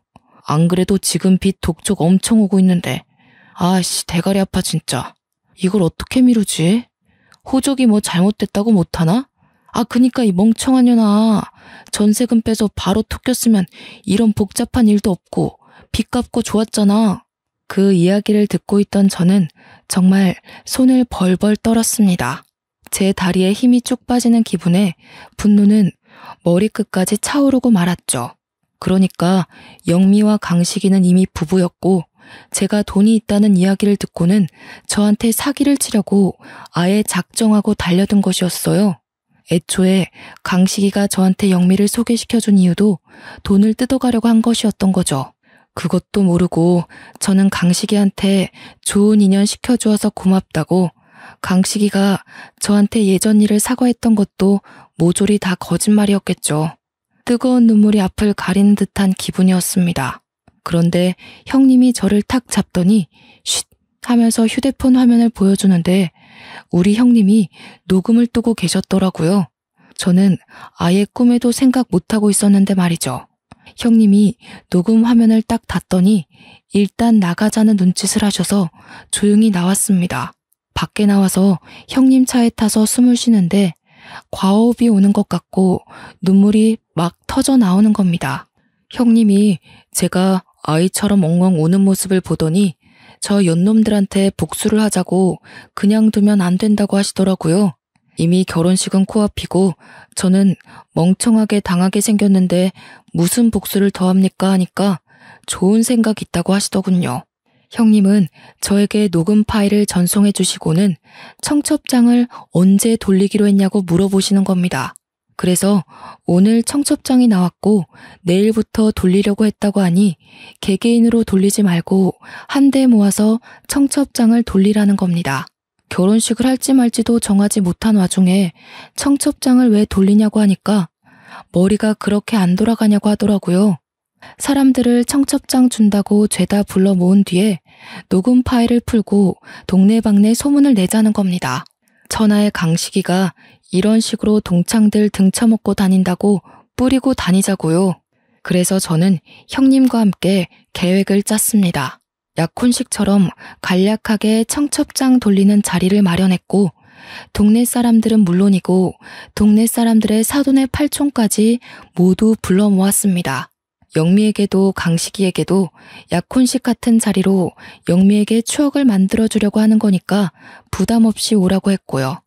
안 그래도 지금 빚 독촉 엄청 오고 있는데. 아씨, 대가리 아파 진짜. 이걸 어떻게 미루지? 호적이 뭐 잘못됐다고 못하나? 아, 그니까 이 멍청한 년아. 전세금 빼서 바로 톡 꼈으면 이런 복잡한 일도 없고 빚 갚고 좋았잖아. 그 이야기를 듣고 있던 저는 정말 손을 벌벌 떨었습니다. 제 다리에 힘이 쭉 빠지는 기분에 분노는 머리끝까지 차오르고 말았죠. 그러니까 영미와 강식이는 이미 부부였고 제가 돈이 있다는 이야기를 듣고는 저한테 사기를 치려고 아예 작정하고 달려든 것이었어요. 애초에 강식이가 저한테 영미를 소개시켜준 이유도 돈을 뜯어가려고 한 것이었던 거죠. 그것도 모르고 저는 강식이한테 좋은 인연 시켜주어서 고맙다고, 강식이가 저한테 예전 일을 사과했던 것도 모조리 다 거짓말이었겠죠. 뜨거운 눈물이 앞을 가리는 듯한 기분이었습니다. 그런데 형님이 저를 탁 잡더니 쉿 하면서 휴대폰 화면을 보여주는데 우리 형님이 녹음을 뜨고 계셨더라고요. 저는 아예 꿈에도 생각 못하고 있었는데 말이죠. 형님이 녹음 화면을 딱 닫더니 일단 나가자는 눈짓을 하셔서 조용히 나왔습니다. 밖에 나와서 형님 차에 타서 숨을 쉬는데 과호흡이 오는 것 같고 눈물이 막 터져 나오는 겁니다. 형님이 제가 아이처럼 엉엉 우는 모습을 보더니 저 연놈들한테 복수를 하자고 그냥 두면 안 된다고 하시더라고요. 이미 결혼식은 코앞이고 저는 멍청하게 당하게 생겼는데 무슨 복수를 더합니까 하니까 좋은 생각 있다고 하시더군요. 형님은 저에게 녹음 파일을 전송해 주시고는 청첩장을 언제 돌리기로 했냐고 물어보시는 겁니다. 그래서 오늘 청첩장이 나왔고 내일부터 돌리려고 했다고 하니 개개인으로 돌리지 말고 한데 모아서 청첩장을 돌리라는 겁니다. 결혼식을 할지 말지도 정하지 못한 와중에 청첩장을 왜 돌리냐고 하니까 머리가 그렇게 안 돌아가냐고 하더라고요. 사람들을 청첩장 준다고 죄다 불러 모은 뒤에 녹음 파일을 풀고 동네방네 소문을 내자는 겁니다. 천하의 강식이가 이런 식으로 동창들 등쳐먹고 다닌다고 뿌리고 다니자고요. 그래서 저는 형님과 함께 계획을 짰습니다. 약혼식처럼 간략하게 청첩장 돌리는 자리를 마련했고 동네 사람들은 물론이고 동네 사람들의 사돈의 팔촌까지 모두 불러 모았습니다. 영미에게도 강식이에게도 약혼식 같은 자리로 영미에게 추억을 만들어주려고 하는 거니까 부담 없이 오라고 했고요.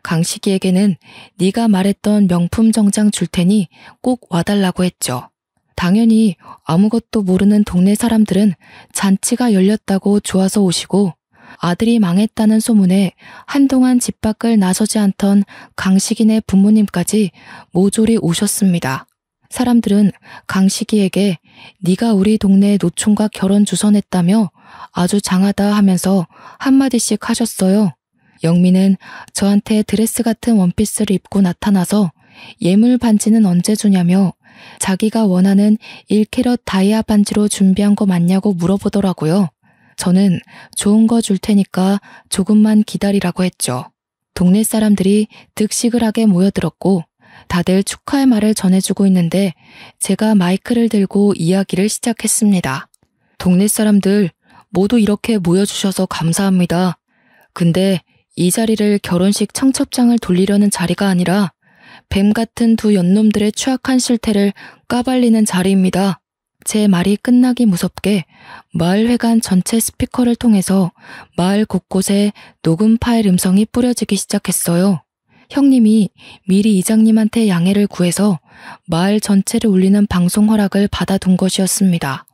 강식이에게는 네가 말했던 명품 정장 줄 테니 꼭 와달라고 했죠. 당연히 아무것도 모르는 동네 사람들은 잔치가 열렸다고 좋아서 오시고 아들이 망했다는 소문에 한동안 집 밖을 나서지 않던 강식이네 부모님까지 모조리 오셨습니다. 사람들은 강식이에게 네가 우리 동네 노총각 결혼 주선했다며 아주 장하다 하면서 한마디씩 하셨어요. 영미는 저한테 드레스 같은 원피스를 입고 나타나서 예물 반지는 언제 주냐며 자기가 원하는 1캐럿 다이아 반지로 준비한 거 맞냐고 물어보더라고요. 저는 좋은 거 줄 테니까 조금만 기다리라고 했죠. 동네 사람들이 득식을 하게 모여들었고 다들 축하의 말을 전해주고 있는데 제가 마이크를 들고 이야기를 시작했습니다. 동네 사람들 모두 이렇게 모여주셔서 감사합니다. 근데 이 자리를 결혼식 청첩장을 돌리려는 자리가 아니라 뱀 같은 두 연놈들의 추악한 실태를 까발리는 자리입니다. 제 말이 끝나기 무섭게 마을회관 전체 스피커를 통해서 마을 곳곳에 녹음 파일 음성이 뿌려지기 시작했어요. 형님이 미리 이장님한테 양해를 구해서 마을 전체를 울리는 방송 허락을 받아둔 것이었습니다.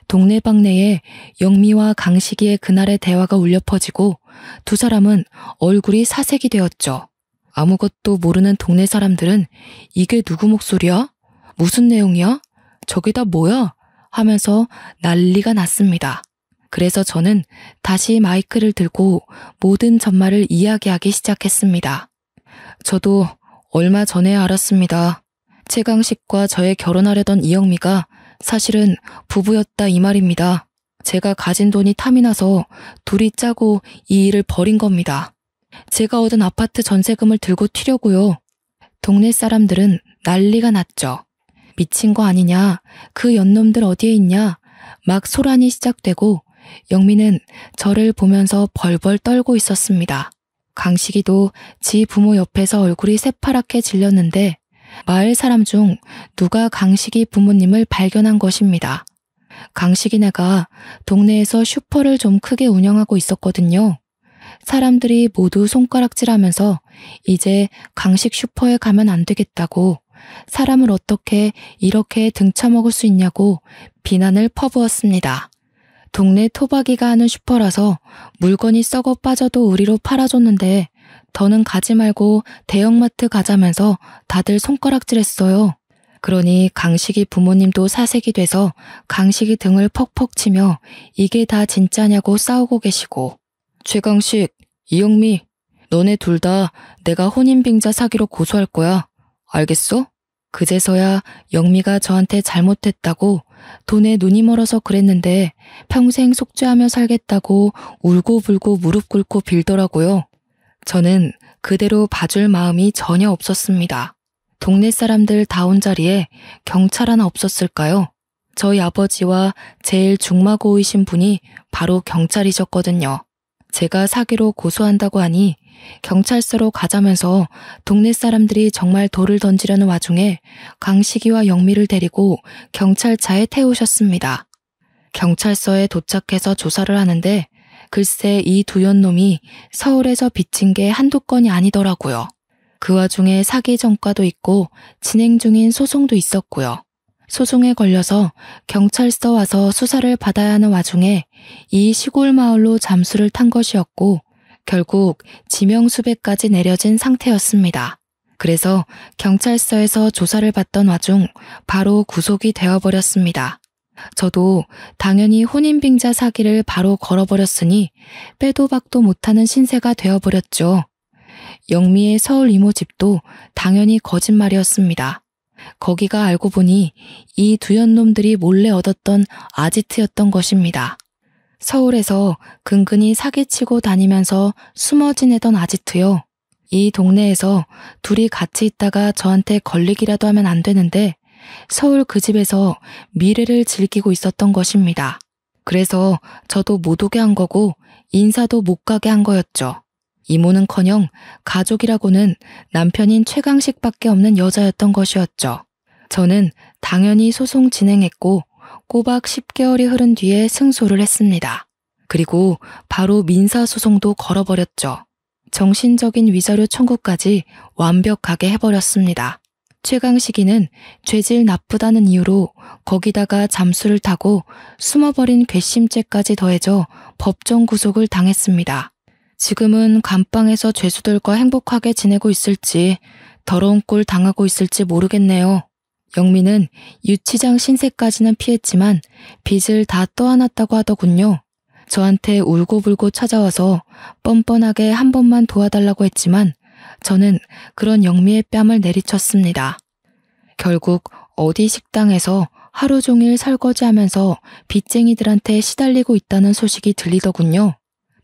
동네방네에 영미와 강식이의 그날의 대화가 울려 퍼지고 두 사람은 얼굴이 사색이 되었죠. 아무것도 모르는 동네 사람들은 이게 누구 목소리야? 무슨 내용이야? 저게 다 뭐야? 하면서 난리가 났습니다. 그래서 저는 다시 마이크를 들고 모든 전말을 이야기하기 시작했습니다. 저도 얼마 전에 알았습니다. 최강식과 저의 결혼하려던 이영미가 사실은 부부였다 이 말입니다. 제가 가진 돈이 탐이 나서 둘이 짜고 이 일을 벌인 겁니다. 제가 얻은 아파트 전세금을 들고 튀려고요. 동네 사람들은 난리가 났죠. 미친 거 아니냐, 그 연놈들 어디에 있냐, 막 소란이 시작되고 영미는 저를 보면서 벌벌 떨고 있었습니다. 강식이도 지 부모 옆에서 얼굴이 새파랗게 질렸는데 마을 사람 중 누가 강식이 부모님을 발견한 것입니다. 강식이네가 동네에서 슈퍼를 좀 크게 운영하고 있었거든요. 사람들이 모두 손가락질하면서 이제 강식 슈퍼에 가면 안 되겠다고 사람을 어떻게 이렇게 등쳐먹을 수 있냐고 비난을 퍼부었습니다. 동네 토박이가 하는 슈퍼라서 물건이 썩어 빠져도 우리로 팔아줬는데 더는 가지 말고 대형마트 가자면서 다들 손가락질했어요. 그러니 강식이 부모님도 사색이 돼서 강식이 등을 퍽퍽 치며 이게 다 진짜냐고 싸우고 계시고 최강식, 이영미, 너네 둘 다 내가 혼인빙자 사기로 고소할 거야. 알겠어? 그제서야 영미가 저한테 잘못했다고 돈에 눈이 멀어서 그랬는데 평생 속죄하며 살겠다고 울고불고 무릎 꿇고 빌더라고요. 저는 그대로 봐줄 마음이 전혀 없었습니다. 동네 사람들 다 온 자리에 경찰 하나 없었을까요? 저희 아버지와 제일 중마고이신 분이 바로 경찰이셨거든요. 제가 사기로 고소한다고 하니 경찰서로 가자면서 동네 사람들이 정말 돌을 던지려는 와중에 강식이와 영미를 데리고 경찰차에 태우셨습니다. 경찰서에 도착해서 조사를 하는데 글쎄 이 두 연놈이 서울에서 빚진 게 한두 건이 아니더라고요. 그 와중에 사기 전과도 있고 진행 중인 소송도 있었고요. 소송에 걸려서 경찰서 와서 수사를 받아야 하는 와중에 이 시골 마을로 잠수를 탄 것이었고 결국 지명수배까지 내려진 상태였습니다. 그래서 경찰서에서 조사를 받던 와중 바로 구속이 되어버렸습니다. 저도 당연히 혼인빙자 사기를 바로 걸어버렸으니 빼도 박도 못하는 신세가 되어버렸죠. 영미의 서울 이모 집도 당연히 거짓말이었습니다. 거기가 알고 보니 이 두 연놈들이 몰래 얻었던 아지트였던 것입니다. 서울에서 근근히 사기치고 다니면서 숨어 지내던 아지트요. 이 동네에서 둘이 같이 있다가 저한테 걸리기라도 하면 안 되는데 서울 그 집에서 미래를 즐기고 있었던 것입니다. 그래서 저도 못 오게 한 거고 인사도 못 가게 한 거였죠. 이모는커녕 가족이라고는 남편인 최강식밖에 없는 여자였던 것이었죠. 저는 당연히 소송 진행했고 꼬박 10개월이 흐른 뒤에 승소를 했습니다. 그리고 바로 민사소송도 걸어버렸죠. 정신적인 위자료 청구까지 완벽하게 해버렸습니다. 최강식이는 죄질 나쁘다는 이유로 거기다가 잠수를 타고 숨어버린 괘씸죄까지 더해져 법정 구속을 당했습니다. 지금은 감방에서 죄수들과 행복하게 지내고 있을지 더러운 꼴 당하고 있을지 모르겠네요. 영미는 유치장 신세까지는 피했지만 빚을 다 떠안았다고 하더군요. 저한테 울고불고 찾아와서 뻔뻔하게 한 번만 도와달라고 했지만 저는 그런 영미의 뺨을 내리쳤습니다. 결국 어디 식당에서 하루 종일 설거지하면서 빚쟁이들한테 시달리고 있다는 소식이 들리더군요.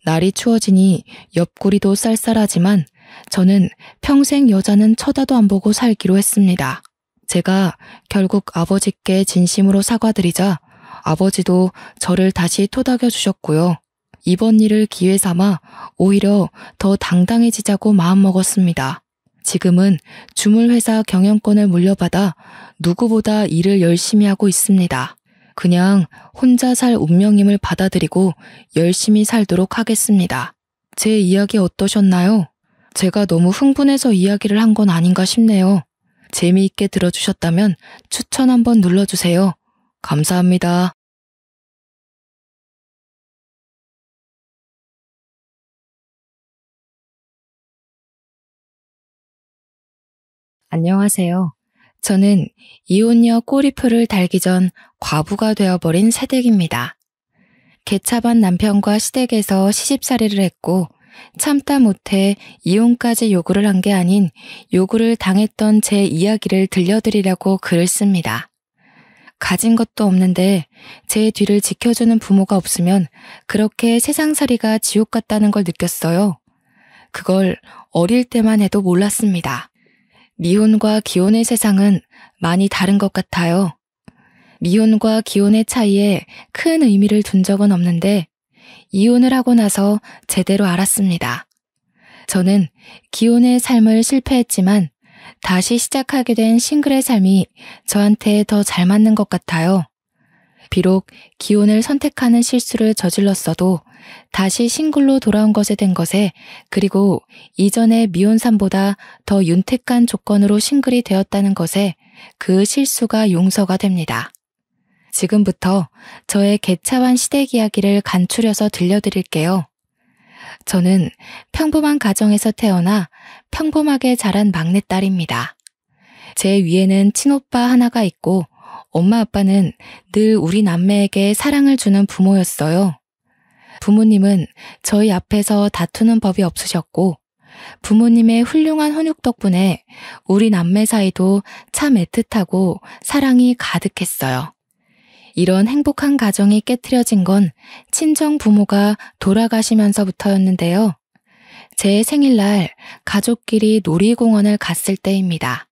날이 추워지니 옆구리도 쌀쌀하지만 저는 평생 여자는 쳐다도 안 보고 살기로 했습니다. 제가 결국 아버지께 진심으로 사과드리자 아버지도 저를 다시 토닥여 주셨고요. 이번 일을 기회 삼아 오히려 더 당당해지자고 마음먹었습니다. 지금은 주물회사 경영권을 물려받아 누구보다 일을 열심히 하고 있습니다. 그냥 혼자 살 운명임을 받아들이고 열심히 살도록 하겠습니다. 제 이야기 어떠셨나요? 제가 너무 흥분해서 이야기를 한 건 아닌가 싶네요. 재미있게 들어주셨다면 추천 한번 눌러주세요. 감사합니다. 안녕하세요. 저는 이혼녀 꼬리표를 달기 전 과부가 되어버린 새댁입니다. 개차반 남편과 시댁에서 시집살이를 했고 참다 못해 이혼까지 요구를 한 게 아닌 요구를 당했던 제 이야기를 들려드리려고 글을 씁니다. 가진 것도 없는데 제 뒤를 지켜주는 부모가 없으면 그렇게 세상살이가 지옥 같다는 걸 느꼈어요. 그걸 어릴 때만 해도 몰랐습니다. 미혼과 기혼의 세상은 많이 다른 것 같아요. 미혼과 기혼의 차이에 큰 의미를 둔 적은 없는데 이혼을 하고 나서 제대로 알았습니다. 저는 기혼의 삶을 실패했지만 다시 시작하게 된 싱글의 삶이 저한테 더 잘 맞는 것 같아요. 비록 기혼을 선택하는 실수를 저질렀어도 다시 싱글로 돌아온 것에 된 것에 그리고 이전의 미혼삼보다 더 윤택한 조건으로 싱글이 되었다는 것에 그 실수가 용서가 됩니다. 지금부터 저의 개차반 시댁 이야기를 간추려서 들려드릴게요. 저는 평범한 가정에서 태어나 평범하게 자란 막내딸입니다. 제 위에는 친오빠 하나가 있고 엄마 아빠는 늘 우리 남매에게 사랑을 주는 부모였어요. 부모님은 저희 앞에서 다투는 법이 없으셨고 부모님의 훌륭한 훈육 덕분에 우리 남매 사이도 참 애틋하고 사랑이 가득했어요. 이런 행복한 가정이 깨트려진 건 친정 부모가 돌아가시면서부터였는데요. 제 생일날 가족끼리 놀이공원을 갔을 때입니다.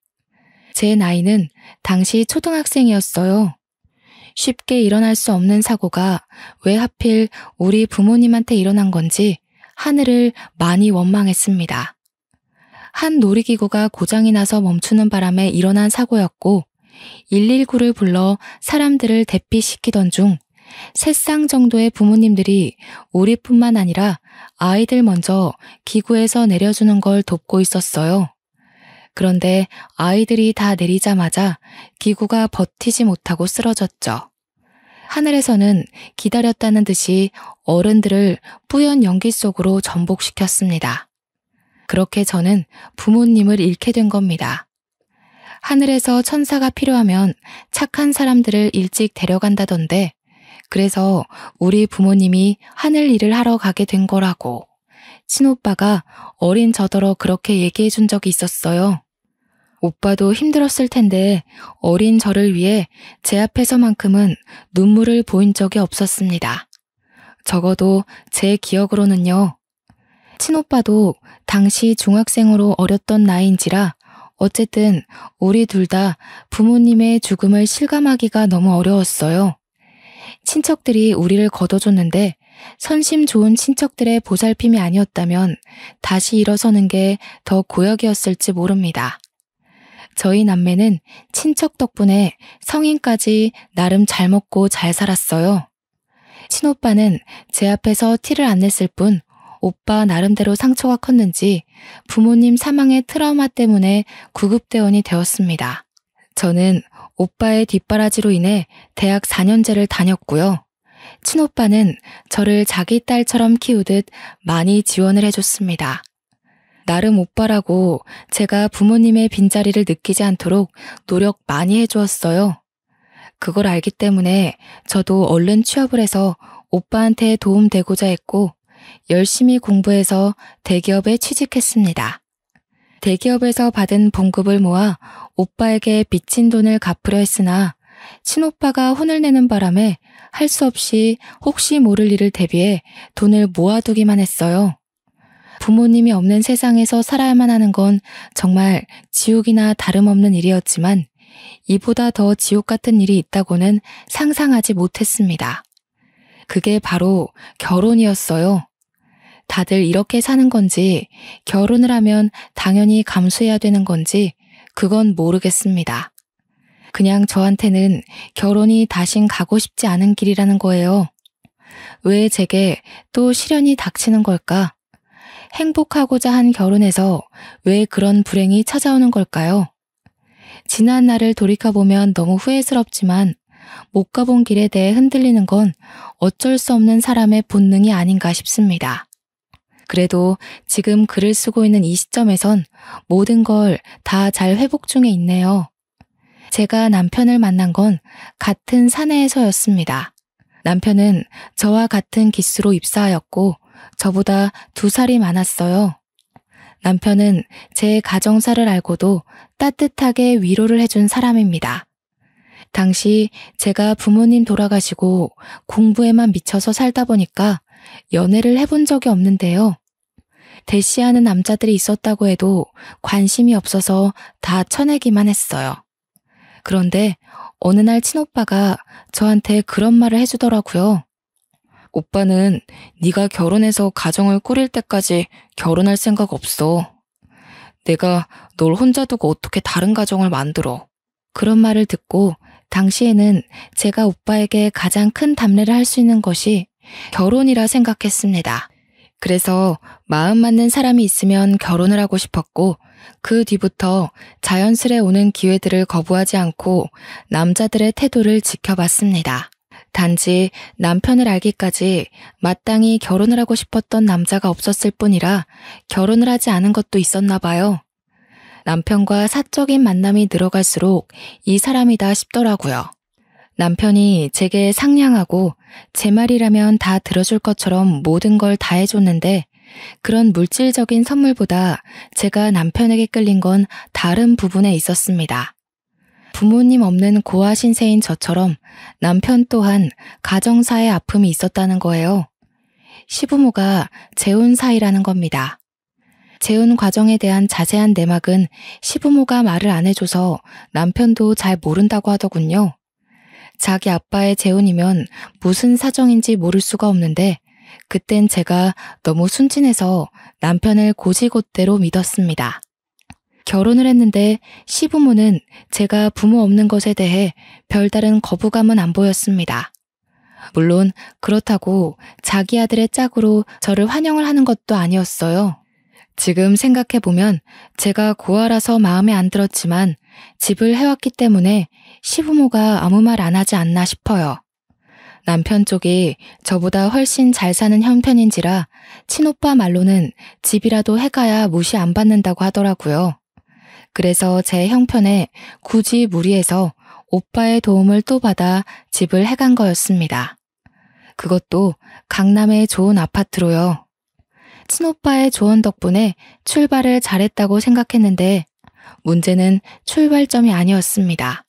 제 나이는 당시 초등학생이었어요. 쉽게 일어날 수 없는 사고가 왜 하필 우리 부모님한테 일어난 건지 하늘을 많이 원망했습니다. 한 놀이기구가 고장이 나서 멈추는 바람에 일어난 사고였고 119를 불러 사람들을 대피시키던 중 3쌍 정도의 부모님들이 우리뿐만 아니라 아이들 먼저 기구에서 내려주는 걸 돕고 있었어요. 그런데 아이들이 다 내리자마자 기구가 버티지 못하고 쓰러졌죠. 하늘에서는 기다렸다는 듯이 어른들을 뿌연 연기 속으로 전복시켰습니다. 그렇게 저는 부모님을 잃게 된 겁니다. 하늘에서 천사가 필요하면 착한 사람들을 일찍 데려간다던데, 그래서 우리 부모님이 하늘 일을 하러 가게 된 거라고 친오빠가 어린 저더러 그렇게 얘기해 준 적이 있었어요. 오빠도 힘들었을 텐데 어린 저를 위해 제 앞에서만큼은 눈물을 보인 적이 없었습니다. 적어도 제 기억으로는요. 친오빠도 당시 중학생으로 어렸던 나이인지라 어쨌든 우리 둘 다 부모님의 죽음을 실감하기가 너무 어려웠어요. 친척들이 우리를 거둬줬는데 선심 좋은 친척들의 보살핌이 아니었다면 다시 일어서는 게 더 고역이었을지 모릅니다. 저희 남매는 친척 덕분에 성인까지 나름 잘 먹고 잘 살았어요. 친오빠는 제 앞에서 티를 안 냈을 뿐 오빠 나름대로 상처가 컸는지 부모님 사망의 트라우마 때문에 구급대원이 되었습니다. 저는 오빠의 뒷바라지로 인해 대학 4년제를 다녔고요. 친오빠는 저를 자기 딸처럼 키우듯 많이 지원을 해줬습니다. 나름 오빠라고 제가 부모님의 빈자리를 느끼지 않도록 노력 많이 해주었어요. 그걸 알기 때문에 저도 얼른 취업을 해서 오빠한테 도움되고자 했고 열심히 공부해서 대기업에 취직했습니다. 대기업에서 받은 봉급을 모아 오빠에게 빚진 돈을 갚으려 했으나 친오빠가 혼을 내는 바람에 할 수 없이 혹시 모를 일을 대비해 돈을 모아두기만 했어요. 부모님이 없는 세상에서 살아야만 하는 건 정말 지옥이나 다름없는 일이었지만 이보다 더 지옥 같은 일이 있다고는 상상하지 못했습니다. 그게 바로 결혼이었어요. 다들 이렇게 사는 건지 결혼을 하면 당연히 감수해야 되는 건지 그건 모르겠습니다. 그냥 저한테는 결혼이 다신 가고 싶지 않은 길이라는 거예요. 왜 제게 또 시련이 닥치는 걸까? 행복하고자 한 결혼에서 왜 그런 불행이 찾아오는 걸까요? 지난 날을 돌이켜보면 너무 후회스럽지만 못 가본 길에 대해 흔들리는 건 어쩔 수 없는 사람의 본능이 아닌가 싶습니다. 그래도 지금 글을 쓰고 있는 이 시점에선 모든 걸 다 잘 회복 중에 있네요. 제가 남편을 만난 건 같은 사내에서였습니다. 남편은 저와 같은 기수로 입사하였고 저보다 2살이 많았어요. 남편은 제 가정사를 알고도 따뜻하게 위로를 해준 사람입니다. 당시 제가 부모님 돌아가시고 공부에만 미쳐서 살다 보니까 연애를 해본 적이 없는데요. 대시하는 남자들이 있었다고 해도 관심이 없어서 다 쳐내기만 했어요. 그런데 어느 날 친오빠가 저한테 그런 말을 해주더라고요. 오빠는 네가 결혼해서 가정을 꾸릴 때까지 결혼할 생각 없어. 내가 널 혼자 두고 어떻게 다른 가정을 만들어. 그런 말을 듣고 당시에는 제가 오빠에게 가장 큰 담례를 할 수 있는 것이 결혼이라 생각했습니다. 그래서 마음 맞는 사람이 있으면 결혼을 하고 싶었고 그 뒤부터 자연스레 오는 기회들을 거부하지 않고 남자들의 태도를 지켜봤습니다. 단지 남편을 알기까지 마땅히 결혼을 하고 싶었던 남자가 없었을 뿐이라 결혼을 하지 않은 것도 있었나 봐요. 남편과 사적인 만남이 늘어갈수록 이 사람이다 싶더라고요. 남편이 제게 상냥하고 제 말이라면 다 들어줄 것처럼 모든 걸 다 해줬는데 그런 물질적인 선물보다 제가 남편에게 끌린 건 다른 부분에 있었습니다. 부모님 없는 고아 신세인 저처럼 남편 또한 가정사의 아픔이 있었다는 거예요. 시부모가 재혼 사이라는 겁니다. 재혼 과정에 대한 자세한 내막은 시부모가 말을 안 해줘서 남편도 잘 모른다고 하더군요. 자기 아빠의 재혼이면 무슨 사정인지 모를 수가 없는데 그땐 제가 너무 순진해서 남편을 고지곳대로 믿었습니다. 결혼을 했는데 시부모는 제가 부모 없는 것에 대해 별다른 거부감은 안 보였습니다. 물론 그렇다고 자기 아들의 짝으로 저를 환영을 하는 것도 아니었어요. 지금 생각해보면 제가 고아라서 마음에 안 들었지만 집을 해왔기 때문에 시부모가 아무 말 안 하지 않나 싶어요. 남편 쪽이 저보다 훨씬 잘 사는 형편인지라 친오빠 말로는 집이라도 해가야 무시 안 받는다고 하더라고요. 그래서 제 형편에 굳이 무리해서 오빠의 도움을 또 받아 집을 해간 거였습니다. 그것도 강남의 좋은 아파트로요. 친오빠의 조언 덕분에 출발을 잘했다고 생각했는데 문제는 출발점이 아니었습니다.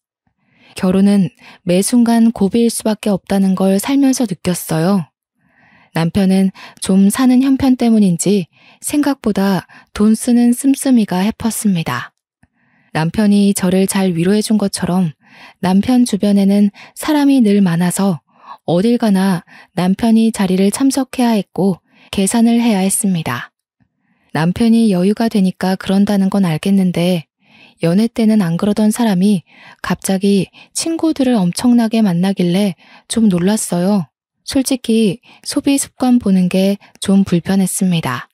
결혼은 매 순간 고비일 수밖에 없다는 걸 살면서 느꼈어요. 남편은 좀 사는 형편 때문인지 생각보다 돈 쓰는 씀씀이가 해펐습니다. 남편이 저를 잘 위로해준 것처럼 남편 주변에는 사람이 늘 많아서 어딜 가나 남편이 자리를 참석해야 했고 계산을 해야 했습니다. 남편이 여유가 되니까 그런다는 건 알겠는데 연애 때는 안 그러던 사람이 갑자기 친구들을 엄청나게 만나길래 좀 놀랐어요. 솔직히 소비 습관 보는 게 좀 불편했습니다.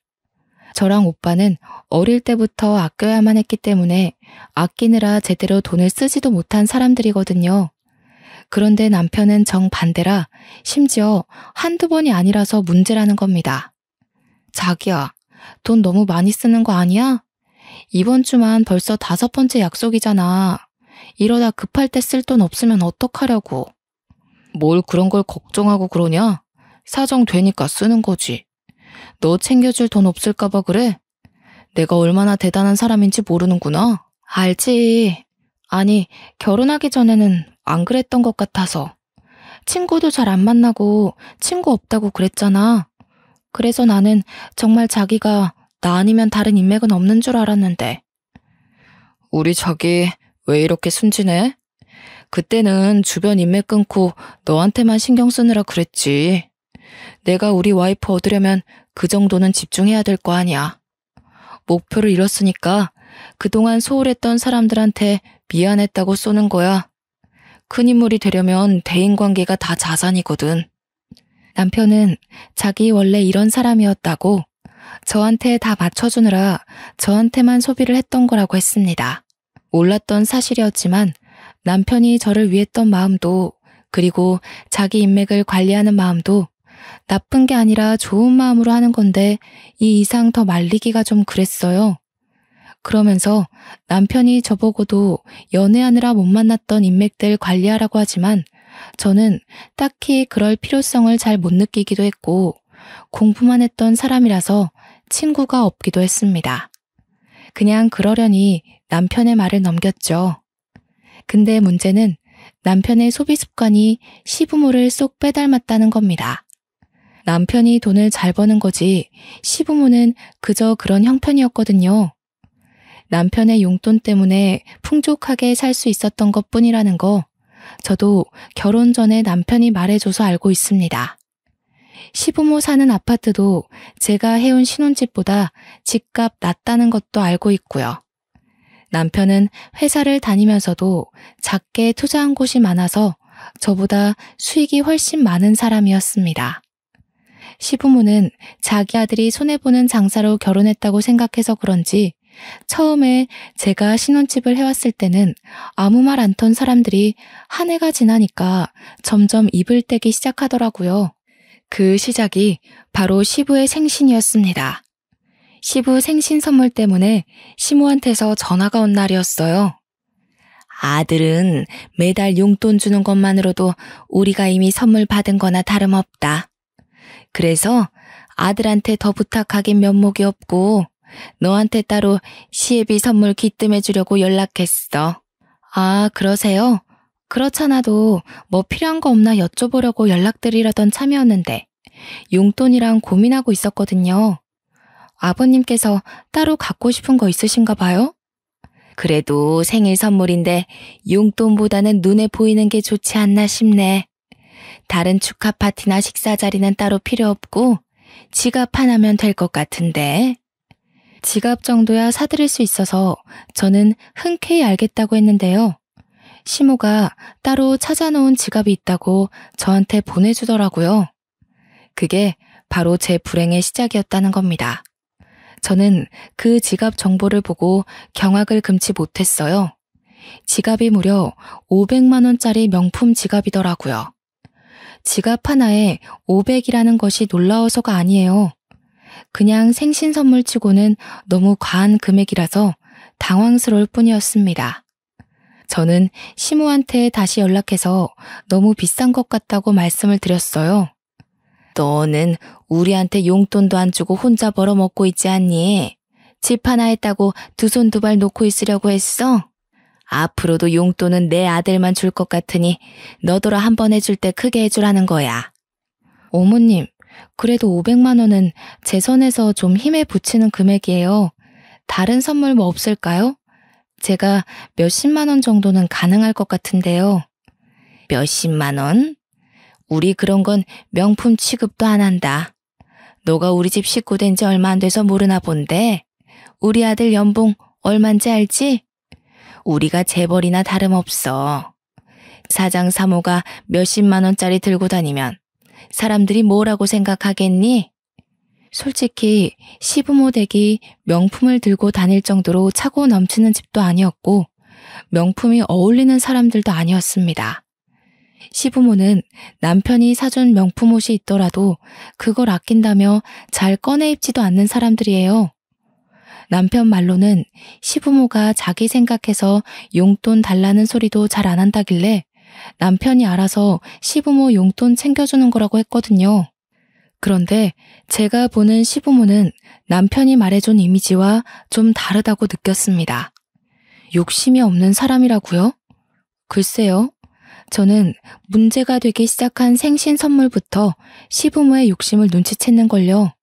저랑 오빠는 어릴 때부터 아껴야만 했기 때문에 아끼느라 제대로 돈을 쓰지도 못한 사람들이거든요. 그런데 남편은 정반대라 심지어 한두 번이 아니라서 문제라는 겁니다. 자기야, 돈 너무 많이 쓰는 거 아니야? 이번 주만 벌써 5번째 약속이잖아. 이러다 급할 때 쓸 돈 없으면 어떡하려고. 뭘 그런 걸 걱정하고 그러냐? 사정 되니까 쓰는 거지. 너 챙겨줄 돈 없을까 봐 그래? 내가 얼마나 대단한 사람인지 모르는구나. 알지. 아니, 결혼하기 전에는 안 그랬던 것 같아서. 친구도 잘 안 만나고 친구 없다고 그랬잖아. 그래서 나는 정말 자기가 나 아니면 다른 인맥은 없는 줄 알았는데. 우리 자기 왜 이렇게 순진해? 그때는 주변 인맥 끊고 너한테만 신경 쓰느라 그랬지. 내가 우리 와이프 얻으려면 그 정도는 집중해야 될 거 아니야. 목표를 잃었으니까 그동안 소홀했던 사람들한테 미안했다고 쏘는 거야. 큰 인물이 되려면 대인관계가 다 자산이거든. 남편은 자기 원래 이런 사람이었다고 저한테 다 맞춰주느라 저한테만 소비를 했던 거라고 했습니다. 몰랐던 사실이었지만 남편이 저를 위했던 마음도 그리고 자기 인맥을 관리하는 마음도 나쁜 게 아니라 좋은 마음으로 하는 건데 이 이상 더 말리기가 좀 그랬어요. 그러면서 남편이 저보고도 연애하느라 못 만났던 인맥들 관리하라고 하지만 저는 딱히 그럴 필요성을 잘 못 느끼기도 했고 공부만 했던 사람이라서 친구가 없기도 했습니다. 그냥 그러려니 남편의 말을 넘겼죠. 근데 문제는 남편의 소비 습관이 시부모를 쏙 빼닮았다는 겁니다. 남편이 돈을 잘 버는 거지 시부모는 그저 그런 형편이었거든요. 남편의 용돈 때문에 풍족하게 살 수 있었던 것뿐이라는 거 저도 결혼 전에 남편이 말해줘서 알고 있습니다. 시부모 사는 아파트도 제가 해온 신혼집보다 집값 낮다는 것도 알고 있고요. 남편은 회사를 다니면서도 작게 투자한 곳이 많아서 저보다 수익이 훨씬 많은 사람이었습니다. 시부모는 자기 아들이 손해보는 장사로 결혼했다고 생각해서 그런지 처음에 제가 신혼집을 해왔을 때는 아무 말 않던 사람들이 한 해가 지나니까 점점 입을 떼기 시작하더라고요. 그 시작이 바로 시부의 생신이었습니다. 시부 생신 선물 때문에 시모한테서 전화가 온 날이었어요. 아들은 매달 용돈 주는 것만으로도 우리가 이미 선물 받은 거나 다름없다. 그래서 아들한테 더 부탁하긴 면목이 없고 너한테 따로 시애비 선물 기뜸해 주려고 연락했어. 아, 그러세요? 그렇잖아도 뭐 필요한 거 없나 여쭤보려고 연락드리려던 참이었는데 용돈이랑 고민하고 있었거든요. 아버님께서 따로 갖고 싶은 거 있으신가 봐요? 그래도 생일 선물인데 용돈보다는 눈에 보이는 게 좋지 않나 싶네. 다른 축하 파티나 식사 자리는 따로 필요 없고 지갑 하나면 될 것 같은데. 지갑 정도야 사드릴 수 있어서 저는 흔쾌히 알겠다고 했는데요. 시모가 따로 찾아놓은 지갑이 있다고 저한테 보내주더라고요. 그게 바로 제 불행의 시작이었다는 겁니다. 저는 그 지갑 정보를 보고 경악을 금치 못했어요. 지갑이 무려 500만 원짜리 명품 지갑이더라고요. 지갑 하나에 500이라는 것이 놀라워서가 아니에요. 그냥 생신 선물치고는 너무 과한 금액이라서 당황스러울 뿐이었습니다. 저는 시모한테 다시 연락해서 너무 비싼 것 같다고 말씀을 드렸어요. 너는 우리한테 용돈도 안 주고 혼자 벌어먹고 있지 않니? 집 하나 했다고 두 손 두 발 놓고 있으려고 했어? 앞으로도 용돈은 내 아들만 줄 것 같으니 너더러 한 번 해줄 때 크게 해주라는 거야. 어머님, 그래도 500만 원은 제 선에서 좀 힘에 부치는 금액이에요. 다른 선물 뭐 없을까요? 제가 몇십만 원 정도는 가능할 것 같은데요. 몇십만 원? 우리 그런 건 명품 취급도 안 한다. 너가 우리 집 식구 된 지 얼마 안 돼서 모르나 본데 우리 아들 연봉 얼만지 알지? 우리가 재벌이나 다름없어. 사장 사모가 몇십만 원짜리 들고 다니면 사람들이 뭐라고 생각하겠니? 솔직히 시부모 댁이 명품을 들고 다닐 정도로 차고 넘치는 집도 아니었고 명품이 어울리는 사람들도 아니었습니다. 시부모는 남편이 사준 명품 옷이 있더라도 그걸 아낀다며 잘 꺼내 입지도 않는 사람들이에요. 남편 말로는 시부모가 자기 생각해서 용돈 달라는 소리도 잘 안 한다길래 남편이 알아서 시부모 용돈 챙겨주는 거라고 했거든요. 그런데 제가 보는 시부모는 남편이 말해준 이미지와 좀 다르다고 느꼈습니다. 욕심이 없는 사람이라고요? 글쎄요. 저는 문제가 되기 시작한 생신 선물부터 시부모의 욕심을 눈치챘는걸요.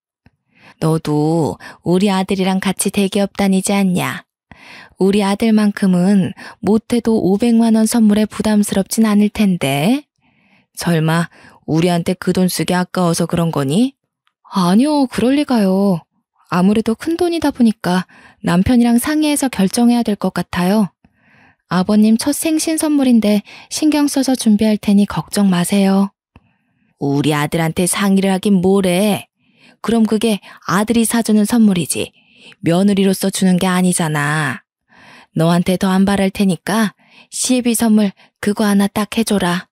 너도 우리 아들이랑 같이 대기업 다니지 않냐? 우리 아들만큼은 못해도 500만 원 선물에 부담스럽진 않을 텐데. 설마 우리한테 그 돈 쓰기 아까워서 그런 거니? 아니요, 그럴 리가요. 아무래도 큰 돈이다 보니까 남편이랑 상의해서 결정해야 될 것 같아요. 아버님 첫 생신 선물인데 신경 써서 준비할 테니 걱정 마세요. 우리 아들한테 상의를 하긴 뭐래. 그럼 그게 아들이 사주는 선물이지 며느리로서 주는 게 아니잖아. 너한테 더 안 바랄 테니까 시애비 선물 그거 하나 딱 해줘라.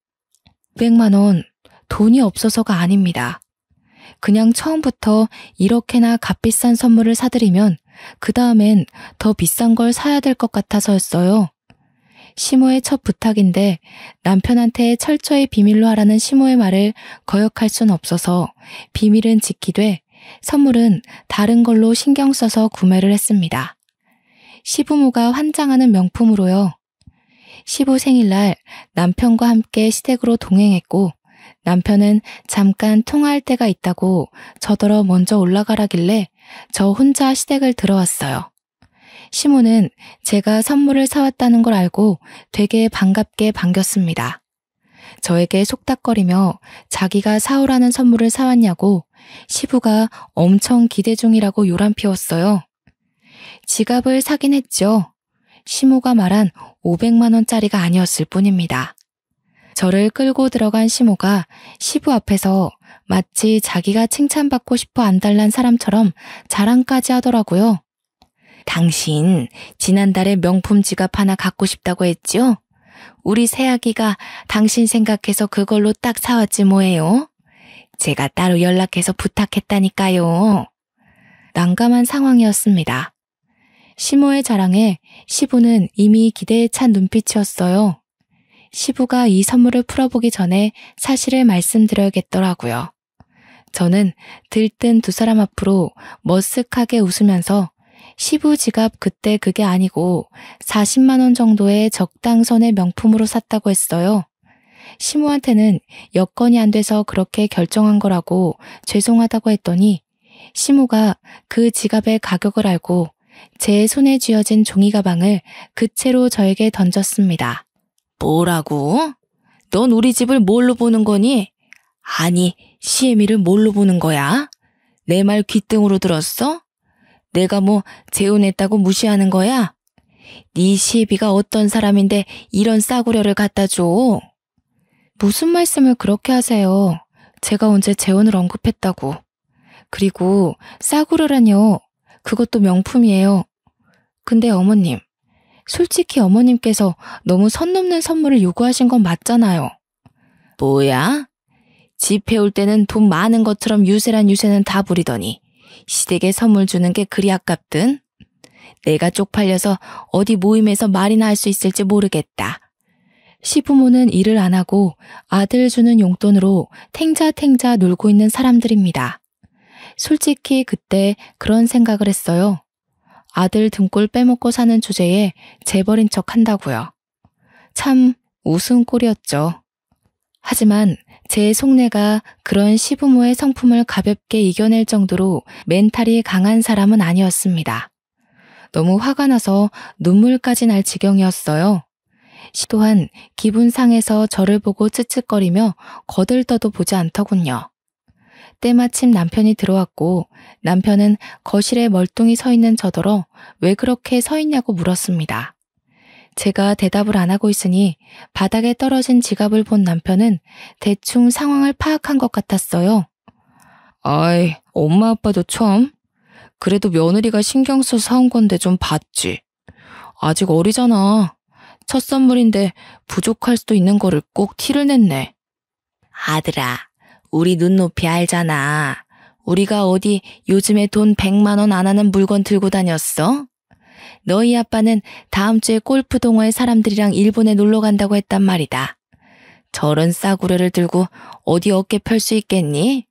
500만 원, 돈이 없어서가 아닙니다. 그냥 처음부터 이렇게나 값비싼 선물을 사드리면 그 다음엔 더 비싼 걸 사야 될 것 같아서였어요. 시모의 첫 부탁인데 남편한테 철저히 비밀로 하라는 시모의 말을 거역할 순 없어서 비밀은 지키되 선물은 다른 걸로 신경 써서 구매를 했습니다. 시부모가 환장하는 명품으로요. 시부 생일날 남편과 함께 시댁으로 동행했고 남편은 잠깐 통화할 때가 있다고 저더러 먼저 올라가라길래 저 혼자 시댁을 들어왔어요. 시모는 제가 선물을 사왔다는 걸 알고 되게 반갑게 반겼습니다. 저에게 속닥거리며 자기가 사오라는 선물을 사왔냐고 시부가 엄청 기대 중이라고 요란 피웠어요. 지갑을 사긴 했죠. 시모가 말한 500만 원짜리가 아니었을 뿐입니다. 저를 끌고 들어간 시모가 시부 앞에서 마치 자기가 칭찬받고 싶어 안달난 사람처럼 자랑까지 하더라고요. 당신 지난달에 명품 지갑 하나 갖고 싶다고 했죠? 우리 새아기가 당신 생각해서 그걸로 딱 사왔지 뭐예요? 제가 따로 연락해서 부탁했다니까요. 난감한 상황이었습니다. 시모의 자랑에 시부는 이미 기대에 찬 눈빛이었어요. 시부가 이 선물을 풀어보기 전에 사실을 말씀드려야겠더라고요. 저는 들뜬 두 사람 앞으로 머쓱하게 웃으면서 시부 지갑 그때 그게 아니고 40만 원 정도의 적당선의 명품으로 샀다고 했어요. 시모한테는 여건이 안 돼서 그렇게 결정한 거라고 죄송하다고 했더니 시모가 그 지갑의 가격을 알고 제 손에 쥐어진 종이 가방을 그 채로 저에게 던졌습니다. 뭐라고? 넌 우리 집을 뭘로 보는 거니? 아니, 시애미를 뭘로 보는 거야? 내 말 귓등으로 들었어? 내가 뭐 재혼했다고 무시하는 거야? 네 시애비가 어떤 사람인데 이런 싸구려를 갖다 줘? 무슨 말씀을 그렇게 하세요? 제가 언제 재혼을 언급했다고. 그리고 싸구려라뇨. 그것도 명품이에요. 근데 어머님, 솔직히 어머님께서 너무 선 넘는 선물을 요구하신 건 맞잖아요. 뭐야? 집 해올 때는 돈 많은 것처럼 유세란 유세는 다 부리더니 시댁에 선물 주는 게 그리 아깝든? 내가 쪽팔려서 어디 모임에서 말이나 할 수 있을지 모르겠다. 시부모는 일을 안 하고 아들 주는 용돈으로 탱자탱자 놀고 있는 사람들입니다. 솔직히 그때 그런 생각을 했어요. 아들 등골 빼먹고 사는 주제에 재벌인 척 한다고요. 참 우스운 꼴이었죠. 하지만 제 속내가 그런 시부모의 성품을 가볍게 이겨낼 정도로 멘탈이 강한 사람은 아니었습니다. 너무 화가 나서 눈물까지 날 지경이었어요. 또한 기분 상해서 저를 보고 쯧쯧거리며 거들떠도 보지 않더군요. 때마침 남편이 들어왔고 남편은 거실에 멀뚱히 서 있는 저더러 왜 그렇게 서 있냐고 물었습니다. 제가 대답을 안 하고 있으니 바닥에 떨어진 지갑을 본 남편은 대충 상황을 파악한 것 같았어요. 아이, 엄마 아빠도 처음? 그래도 며느리가 신경 써서 사온 건데 좀 봤지. 아직 어리잖아. 첫 선물인데 부족할 수도 있는 거를 꼭 티를 냈네. 아들아, 우리 눈높이 알잖아. 우리가 어디 요즘에 돈 100만 원 안 하는 물건 들고 다녔어? 너희 아빠는 다음 주에 골프 동호회 사람들이랑 일본에 놀러 간다고 했단 말이다. 저런 싸구려를 들고 어디 어깨 펼 수 있겠니?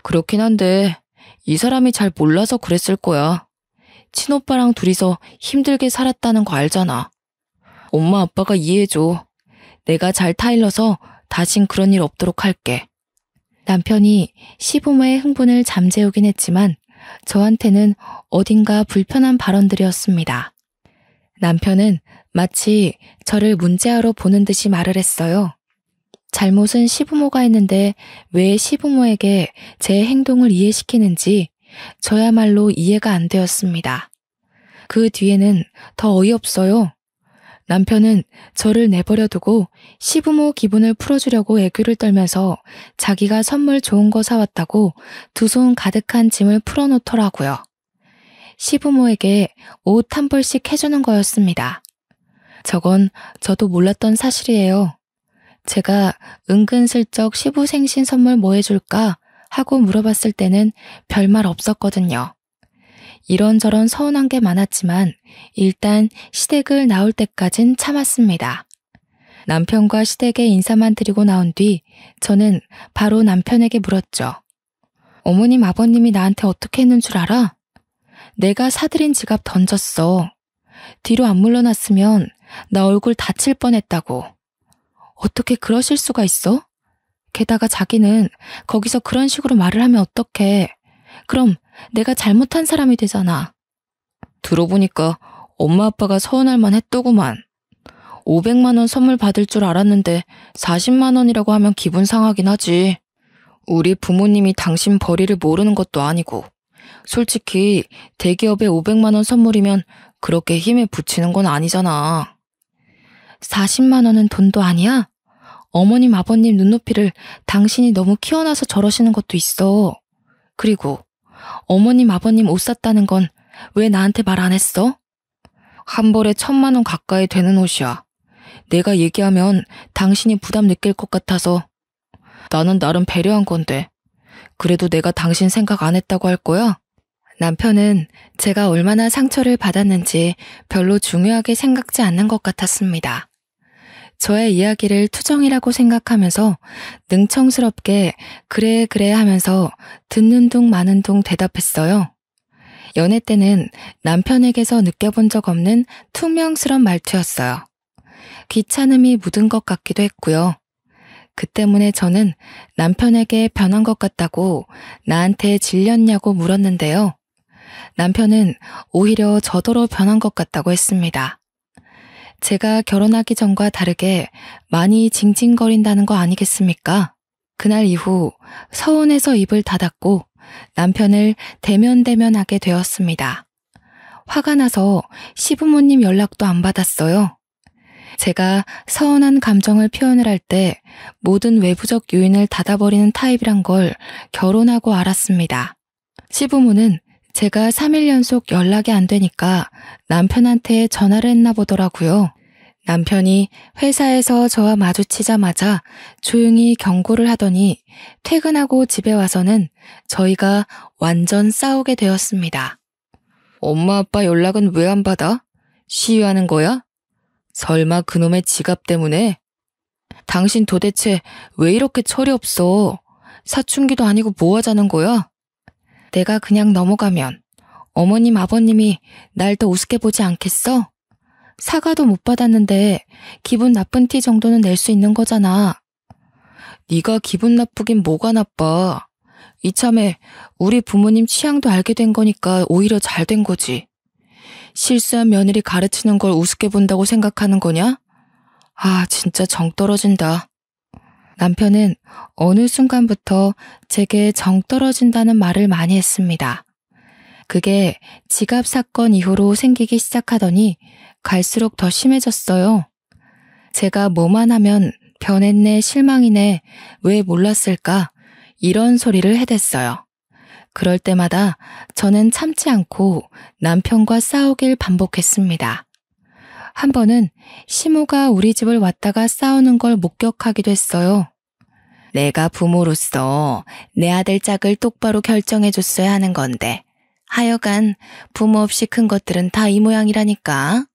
그렇긴 한데 이 사람이 잘 몰라서 그랬을 거야. 친오빠랑 둘이서 힘들게 살았다는 거 알잖아. 엄마 아빠가 이해해줘. 내가 잘 타일러서 다신 그런 일 없도록 할게. 남편이 시부모의 흥분을 잠재우긴 했지만 저한테는 어딘가 불편한 발언들이었습니다. 남편은 마치 저를 문제아로 보는 듯이 말을 했어요. 잘못은 시부모가 했는데 왜 시부모에게 제 행동을 이해시키는지 저야말로 이해가 안 되었습니다. 그 뒤에는 더 어이없어요. 남편은 저를 내버려 두고 시부모 기분을 풀어주려고 애교를 떨면서 자기가 선물 좋은 거 사왔다고 두 손 가득한 짐을 풀어놓더라고요. 시부모에게 옷 한 벌씩 해주는 거였습니다. 저건 저도 몰랐던 사실이에요. 제가 은근슬쩍 시부생신 선물 뭐 해줄까 하고 물어봤을 때는 별말 없었거든요. 이런저런 서운한 게 많았지만 일단 시댁을 나올 때까진 참았습니다. 남편과 시댁에 인사만 드리고 나온 뒤 저는 바로 남편에게 물었죠. 어머님 아버님이 나한테 어떻게 했는 줄 알아? 내가 사들인 지갑 던졌어. 뒤로 안 물러났으면 나 얼굴 다칠 뻔했다고. 어떻게 그러실 수가 있어? 게다가 자기는 거기서 그런 식으로 말을 하면 어떡해. 그럼 내가 잘못한 사람이 되잖아. 들어보니까 엄마 아빠가 서운할 만했더구만. 500만 원 선물 받을 줄 알았는데 40만 원이라고 하면 기분 상하긴 하지. 우리 부모님이 당신 벌이를 모르는 것도 아니고 솔직히 대기업에 500만 원 선물이면 그렇게 힘에 부치는 건 아니잖아. 40만 원은 돈도 아니야? 어머님 아버님 눈높이를 당신이 너무 키워놔서 저러시는 것도 있어. 그리고 어머님 아버님 옷 샀다는 건 왜 나한테 말 안 했어? 한 벌에 1,000만 원 가까이 되는 옷이야. 내가 얘기하면 당신이 부담 느낄 것 같아서. 나는 나름 배려한 건데. 그래도 내가 당신 생각 안 했다고 할 거야? 남편은 제가 얼마나 상처를 받았는지 별로 중요하게 생각지 않는 것 같았습니다. 저의 이야기를 투정이라고 생각하면서 능청스럽게 그래 그래 하면서 듣는 둥 마는 둥 대답했어요. 연애 때는 남편에게서 느껴본 적 없는 퉁명스런 말투였어요. 귀찮음이 묻은 것 같기도 했고요. 그 때문에 저는 남편에게 변한 것 같다고 나한테 질렸냐고 물었는데요. 남편은 오히려 저더러 변한 것 같다고 했습니다. 제가 결혼하기 전과 다르게 많이 징징거린다는 거 아니겠습니까? 그날 이후 서운해서 입을 닫았고 남편을 대면대면하게 되었습니다. 화가 나서 시부모님 연락도 안 받았어요. 제가 서운한 감정을 표현을 할 때 모든 외부적 요인을 닫아버리는 타입이란 걸 결혼하고 알았습니다. 시부모는 제가 3일 연속 연락이 안 되니까 남편한테 전화를 했나 보더라고요. 남편이 회사에서 저와 마주치자마자 조용히 경고를 하더니 퇴근하고 집에 와서는 저희가 완전 싸우게 되었습니다. 엄마 아빠 연락은 왜 안 받아? 시위하는 거야? 설마 그놈의 지갑 때문에? 당신 도대체 왜 이렇게 철이 없어? 사춘기도 아니고 뭐 하자는 거야? 내가 그냥 넘어가면 어머님 아버님이 날 더 우습게 보지 않겠어? 사과도 못 받았는데 기분 나쁜 티 정도는 낼 수 있는 거잖아. 네가 기분 나쁘긴 뭐가 나빠. 이참에 우리 부모님 취향도 알게 된 거니까 오히려 잘 된 거지. 실수한 며느리 가르치는 걸 우습게 본다고 생각하는 거냐? 아, 진짜 정 떨어진다. 남편은 어느 순간부터 제게 정 떨어진다는 말을 많이 했습니다. 그게 지갑 사건 이후로 생기기 시작하더니 갈수록 더 심해졌어요. 제가 뭐만 하면 변했네, 실망이네, 왜 몰랐을까? 이런 소리를 해댔어요. 그럴 때마다 저는 참지 않고 남편과 싸우길 반복했습니다. 한 번은 시모가 우리 집을 왔다가 싸우는 걸 목격하기도 했어요. 내가 부모로서 내 아들 짝을 똑바로 결정해줬어야 하는 건데 하여간 부모 없이 큰 것들은 다 이 모양이라니까.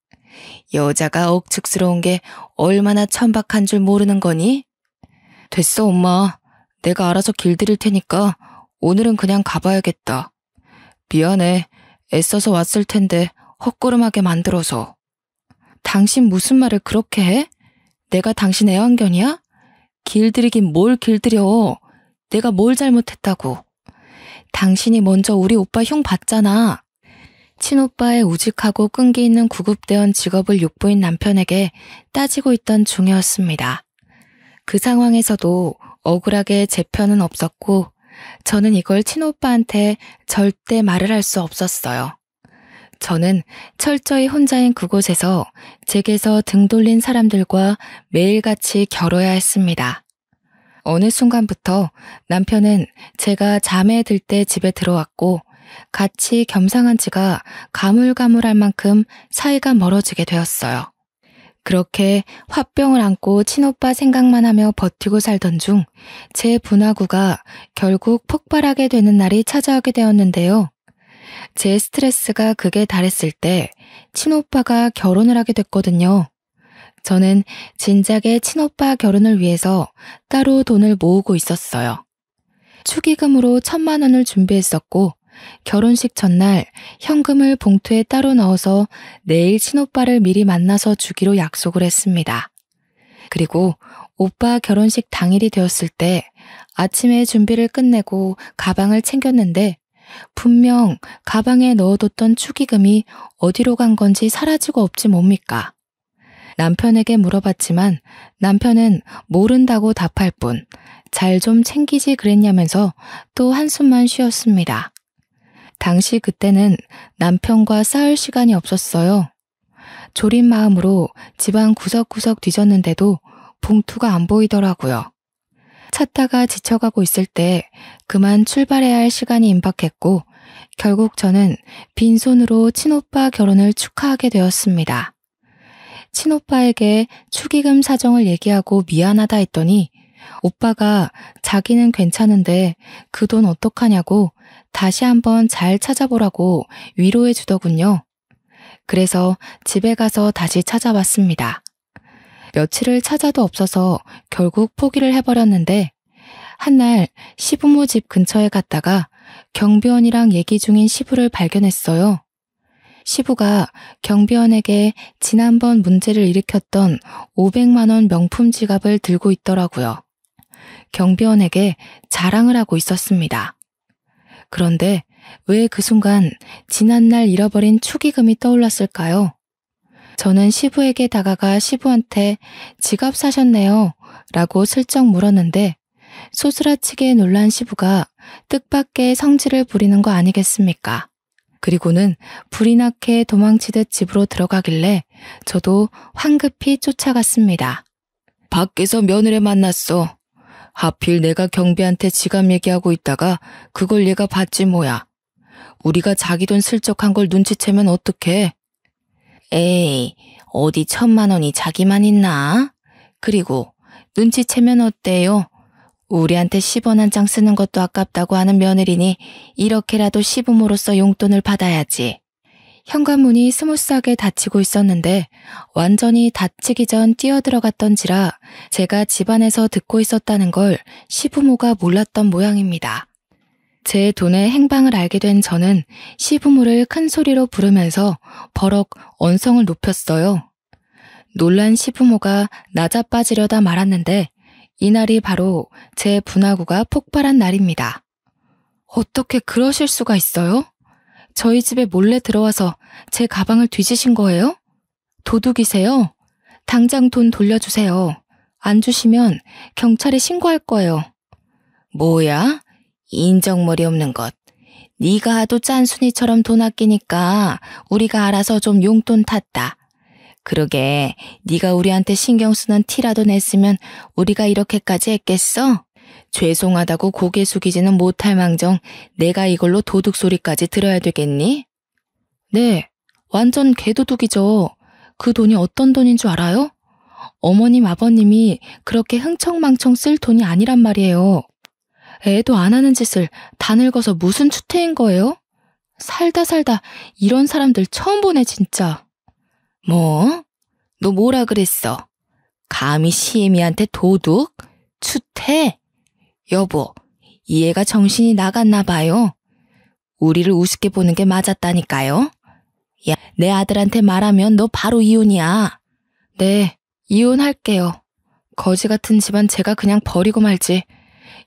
여자가 억측스러운 게 얼마나 천박한 줄 모르는 거니? 됐어 엄마. 내가 알아서 길들일 테니까 오늘은 그냥 가봐야겠다. 미안해. 애써서 왔을 텐데 헛걸음하게 만들어서. 당신 무슨 말을 그렇게 해? 내가 당신 애완견이야? 길들이긴 뭘 길들여. 내가 뭘 잘못했다고. 당신이 먼저 우리 오빠 흉 봤잖아. 친오빠의 우직하고 끈기 있는 구급대원 직업을 욕보인 남편에게 따지고 있던 중이었습니다. 그 상황에서도 억울하게 제 편은 없었고 저는 이걸 친오빠한테 절대 말을 할 수 없었어요. 저는 철저히 혼자인 그곳에서 제게서 등 돌린 사람들과 매일같이 겨뤄야 했습니다. 어느 순간부터 남편은 제가 잠에 들 때 집에 들어왔고 같이 겸상한 지가 가물가물할 만큼 사이가 멀어지게 되었어요. 그렇게 화병을 안고 친오빠 생각만 하며 버티고 살던 중 제 분화구가 결국 폭발하게 되는 날이 찾아오게 되었는데요. 제 스트레스가 극에 달했을 때 친오빠가 결혼을 하게 됐거든요. 저는 진작에 친오빠 결혼을 위해서 따로 돈을 모으고 있었어요. 축의금으로 1,000만 원을 준비했었고 결혼식 전날 현금을 봉투에 따로 넣어서 내일 친오빠를 미리 만나서 주기로 약속을 했습니다. 그리고 오빠 결혼식 당일이 되었을 때 아침에 준비를 끝내고 가방을 챙겼는데 분명 가방에 넣어뒀던 축의금이 어디로 간 건지 사라지고 없지 뭡니까? 남편에게 물어봤지만 남편은 모른다고 답할 뿐 잘 좀 챙기지 그랬냐면서 또 한숨만 쉬었습니다. 당시 그때는 남편과 싸울 시간이 없었어요. 졸인 마음으로 집안 구석구석 뒤졌는데도 봉투가 안 보이더라고요. 찾다가 지쳐가고 있을 때 그만 출발해야 할 시간이 임박했고 결국 저는 빈손으로 친오빠 결혼을 축하하게 되었습니다. 친오빠에게 축의금 사정을 얘기하고 미안하다 했더니 오빠가 자기는 괜찮은데 그 돈 어떡하냐고 다시 한번 잘 찾아보라고 위로해 주더군요. 그래서 집에 가서 다시 찾아봤습니다. 며칠을 찾아도 없어서 결국 포기를 해버렸는데 한날 시부모 집 근처에 갔다가 경비원이랑 얘기 중인 시부를 발견했어요. 시부가 경비원에게 지난번 문제를 일으켰던 500만 원 명품 지갑을 들고 있더라고요. 경비원에게 자랑을 하고 있었습니다. 그런데 왜 그 순간 지난날 잃어버린 축의금이 떠올랐을까요? 저는 시부에게 다가가 시부한테 지갑 사셨네요 라고 슬쩍 물었는데 소스라치게 놀란 시부가 뜻밖의 성질을 부리는 거 아니겠습니까? 그리고는 불이 나게 도망치듯 집으로 들어가길래 저도 황급히 쫓아갔습니다. 밖에서 며느리 만났어. 하필 내가 경비한테 지갑 얘기하고 있다가 그걸 얘가 봤지 뭐야. 우리가 자기 돈 슬쩍 한 걸 눈치채면 어떡해? 에이, 어디 1,000만 원이 자기만 있나? 그리고 눈치채면 어때요? 우리한테 10원 한 장 쓰는 것도 아깝다고 하는 며느리니 이렇게라도 시부모로서 용돈을 받아야지. 현관문이 스무스하게 닫히고 있었는데 완전히 닫히기 전 뛰어들어갔던지라 제가 집안에서 듣고 있었다는 걸 시부모가 몰랐던 모양입니다. 제 돈의 행방을 알게 된 저는 시부모를 큰 소리로 부르면서 버럭 언성을 높였어요. 놀란 시부모가 낮아빠지려다 말았는데 이날이 바로 제 분화구가 폭발한 날입니다. 어떻게 그러실 수가 있어요? 저희 집에 몰래 들어와서 제 가방을 뒤지신 거예요? 도둑이세요? 당장 돈 돌려주세요. 안 주시면 경찰에 신고할 거예요. 뭐야? 인정머리 없는 것. 네가 하도 짠순이처럼 돈 아끼니까 우리가 알아서 좀 용돈 탔다. 그러게 네가 우리한테 신경 쓰는 티라도 냈으면 우리가 이렇게까지 했겠어? 죄송하다고 고개 숙이지는 못할 망정 내가 이걸로 도둑 소리까지 들어야 되겠니? 네, 완전 개도둑이죠. 그 돈이 어떤 돈인 줄 알아요? 어머님 아버님이 그렇게 흥청망청 쓸 돈이 아니란 말이에요. 애도 안 하는 짓을 다 늙어서 무슨 추태인 거예요? 살다 이런 사람들 처음 보네 진짜. 뭐? 너 뭐라 그랬어? 감히 시애미한테 도둑? 추태? 여보, 이 애가 정신이 나갔나 봐요. 우리를 우습게 보는 게 맞았다니까요. 야, 내 아들한테 말하면 너 바로 이혼이야. 네, 이혼할게요. 거지 같은 집안 제가 그냥 버리고 말지.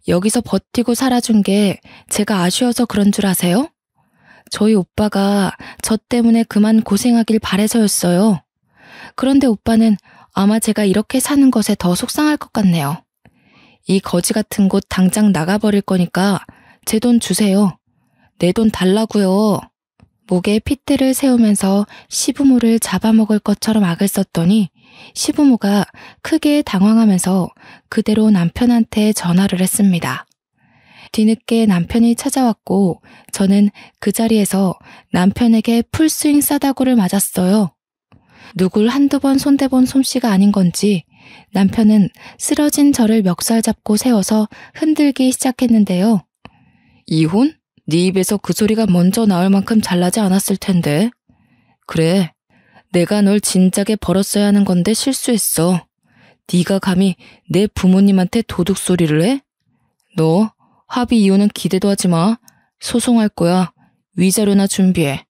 여기서 버티고 살아준 게 제가 아쉬워서 그런 줄 아세요? 저희 오빠가 저 때문에 그만 고생하길 바래서였어요. 그런데 오빠는 아마 제가 이렇게 사는 것에 더 속상할 것 같네요. 이 거지 같은 곳 당장 나가버릴 거니까 제 돈 주세요. 내 돈 달라고요. 목에 핏대를 세우면서 시부모를 잡아먹을 것처럼 악을 썼더니 시부모가 크게 당황하면서 그대로 남편한테 전화를 했습니다. 뒤늦게 남편이 찾아왔고 저는 그 자리에서 남편에게 풀스윙 싸다구를 맞았어요. 누굴 한두 번 손대본 솜씨가 아닌 건지 남편은 쓰러진 저를 멱살 잡고 세워서 흔들기 시작했는데요. 이혼? 네 입에서 그 소리가 먼저 나올 만큼 잘나지 않았을 텐데. 그래, 내가 널 진작에 벌었어야 하는 건데 실수했어. 네가 감히 내 부모님한테 도둑 소리를 해? 너 합의 이혼은 기대도 하지 마. 소송할 거야. 위자료나 준비해.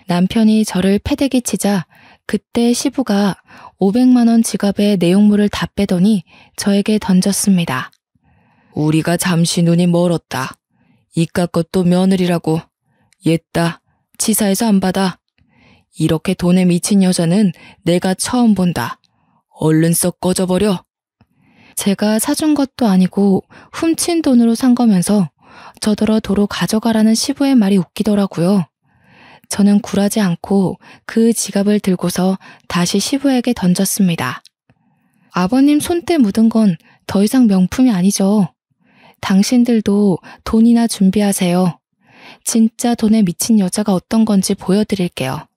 남편이 저를 패대기 치자 그때 시부가 500만 원 지갑에 내용물을 다 빼더니 저에게 던졌습니다. 우리가 잠시 눈이 멀었다. 이깟 것도 며느리라고. 옛다. 치사해서 안 받아. 이렇게 돈에 미친 여자는 내가 처음 본다. 얼른 썩 꺼져버려. 제가 사준 것도 아니고 훔친 돈으로 산 거면서 저더러 도로 가져가라는 시부의 말이 웃기더라고요. 저는 굴하지 않고 그 지갑을 들고서 다시 시부에게 던졌습니다. 아버님 손때 묻은 건 더 이상 명품이 아니죠. 당신들도 돈이나 준비하세요. 진짜 돈에 미친 여자가 어떤 건지 보여드릴게요.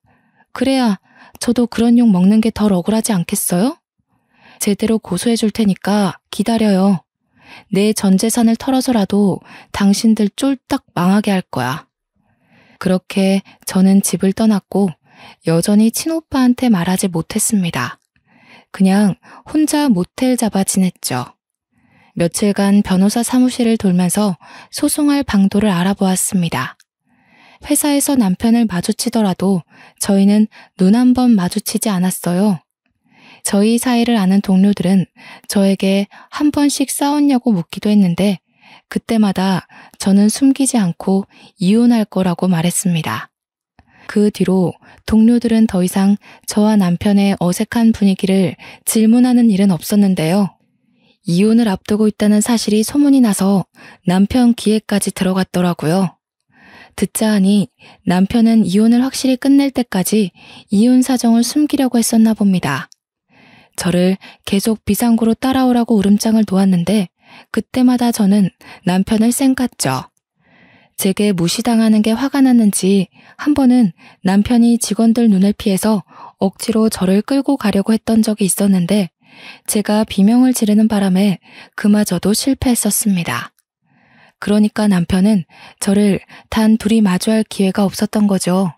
그래야 저도 그런 욕 먹는 게 덜 억울하지 않겠어요? 제대로 고소해 줄 테니까 기다려요. 내 전 재산을 털어서라도 당신들 쫄딱 망하게 할 거야. 그렇게 저는 집을 떠났고 여전히 친오빠한테 말하지 못했습니다. 그냥 혼자 모텔 잡아 지냈죠. 며칠간 변호사 사무실을 돌면서 소송할 방도를 알아보았습니다. 회사에서 남편을 마주치더라도 저희는 눈 한 번 마주치지 않았어요. 저희 사이를 아는 동료들은 저에게 한 번씩 싸웠냐고 묻기도 했는데 그때마다 저는 숨기지 않고 이혼할 거라고 말했습니다. 그 뒤로 동료들은 더 이상 저와 남편의 어색한 분위기를 질문하는 일은 없었는데요. 이혼을 앞두고 있다는 사실이 소문이 나서 남편 귀에까지 들어갔더라고요. 듣자 하니 남편은 이혼을 확실히 끝낼 때까지 이혼 사정을 숨기려고 했었나 봅니다. 저를 계속 비상구로 따라오라고 울음장을 놓았는데 그때마다 저는 남편을 쌩깠죠. 제게 무시당하는 게 화가 났는지 한 번은 남편이 직원들 눈을 피해서 억지로 저를 끌고 가려고 했던 적이 있었는데 제가 비명을 지르는 바람에 그마저도 실패했었습니다. 그러니까 남편은 저를 단 둘이 마주할 기회가 없었던 거죠.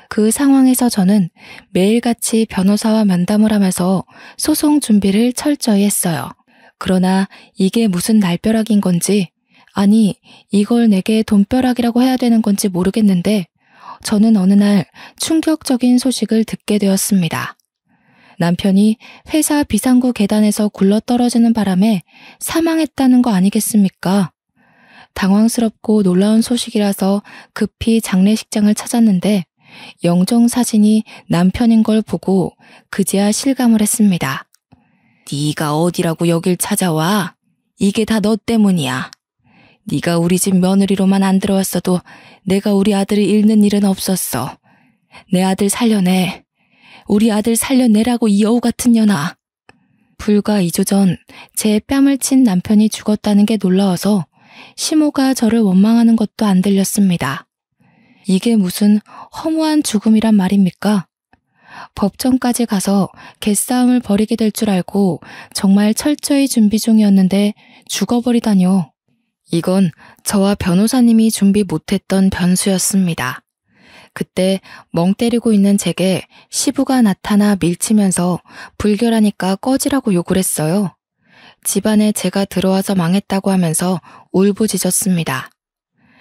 그 상황에서 저는 매일같이 변호사와 면담을 하면서 소송 준비를 철저히 했어요. 그러나 이게 무슨 날벼락인 건지, 아니 이걸 내게 돈벼락이라고 해야 되는 건지 모르겠는데 저는 어느 날 충격적인 소식을 듣게 되었습니다. 남편이 회사 비상구 계단에서 굴러떨어지는 바람에 사망했다는 거 아니겠습니까? 당황스럽고 놀라운 소식이라서 급히 장례식장을 찾았는데 영정사진이 남편인 걸 보고 그제야 실감을 했습니다. 네가 어디라고 여길 찾아와? 이게 다 너 때문이야. 네가 우리 집 며느리로만 안 들어왔어도 내가 우리 아들을 잃는 일은 없었어. 내 아들 살려내. 우리 아들 살려내라고 이 여우 같은 년아. 불과 2주 전 제 뺨을 친 남편이 죽었다는 게 놀라워서 시모가 저를 원망하는 것도 안 들렸습니다. 이게 무슨 허무한 죽음이란 말입니까? 법정까지 가서 개싸움을 벌이게 될 줄 알고 정말 철저히 준비 중이었는데 죽어버리다뇨. 이건 저와 변호사님이 준비 못했던 변수였습니다. 그때 멍 때리고 있는 제게 시부가 나타나 밀치면서 불결하니까 꺼지라고 욕을 했어요. 집안에 제가 들어와서 망했다고 하면서 울부짖었습니다.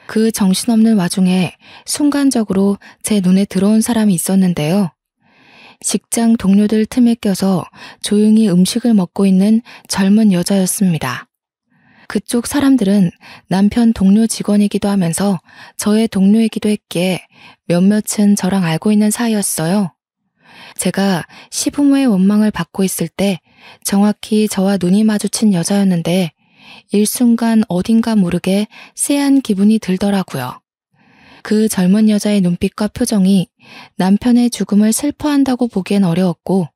그 정신없는 와중에 순간적으로 제 눈에 들어온 사람이 있었는데요. 직장 동료들 틈에 껴서 조용히 음식을 먹고 있는 젊은 여자였습니다. 그쪽 사람들은 남편 동료 직원이기도 하면서 저의 동료이기도 했기에 몇몇은 저랑 알고 있는 사이였어요. 제가 시부모의 원망을 받고 있을 때 정확히 저와 눈이 마주친 여자였는데 일순간 어딘가 모르게 쎄한 기분이 들더라고요. 그 젊은 여자의 눈빛과 표정이 남편의 죽음을 슬퍼한다고 보기엔 어려웠고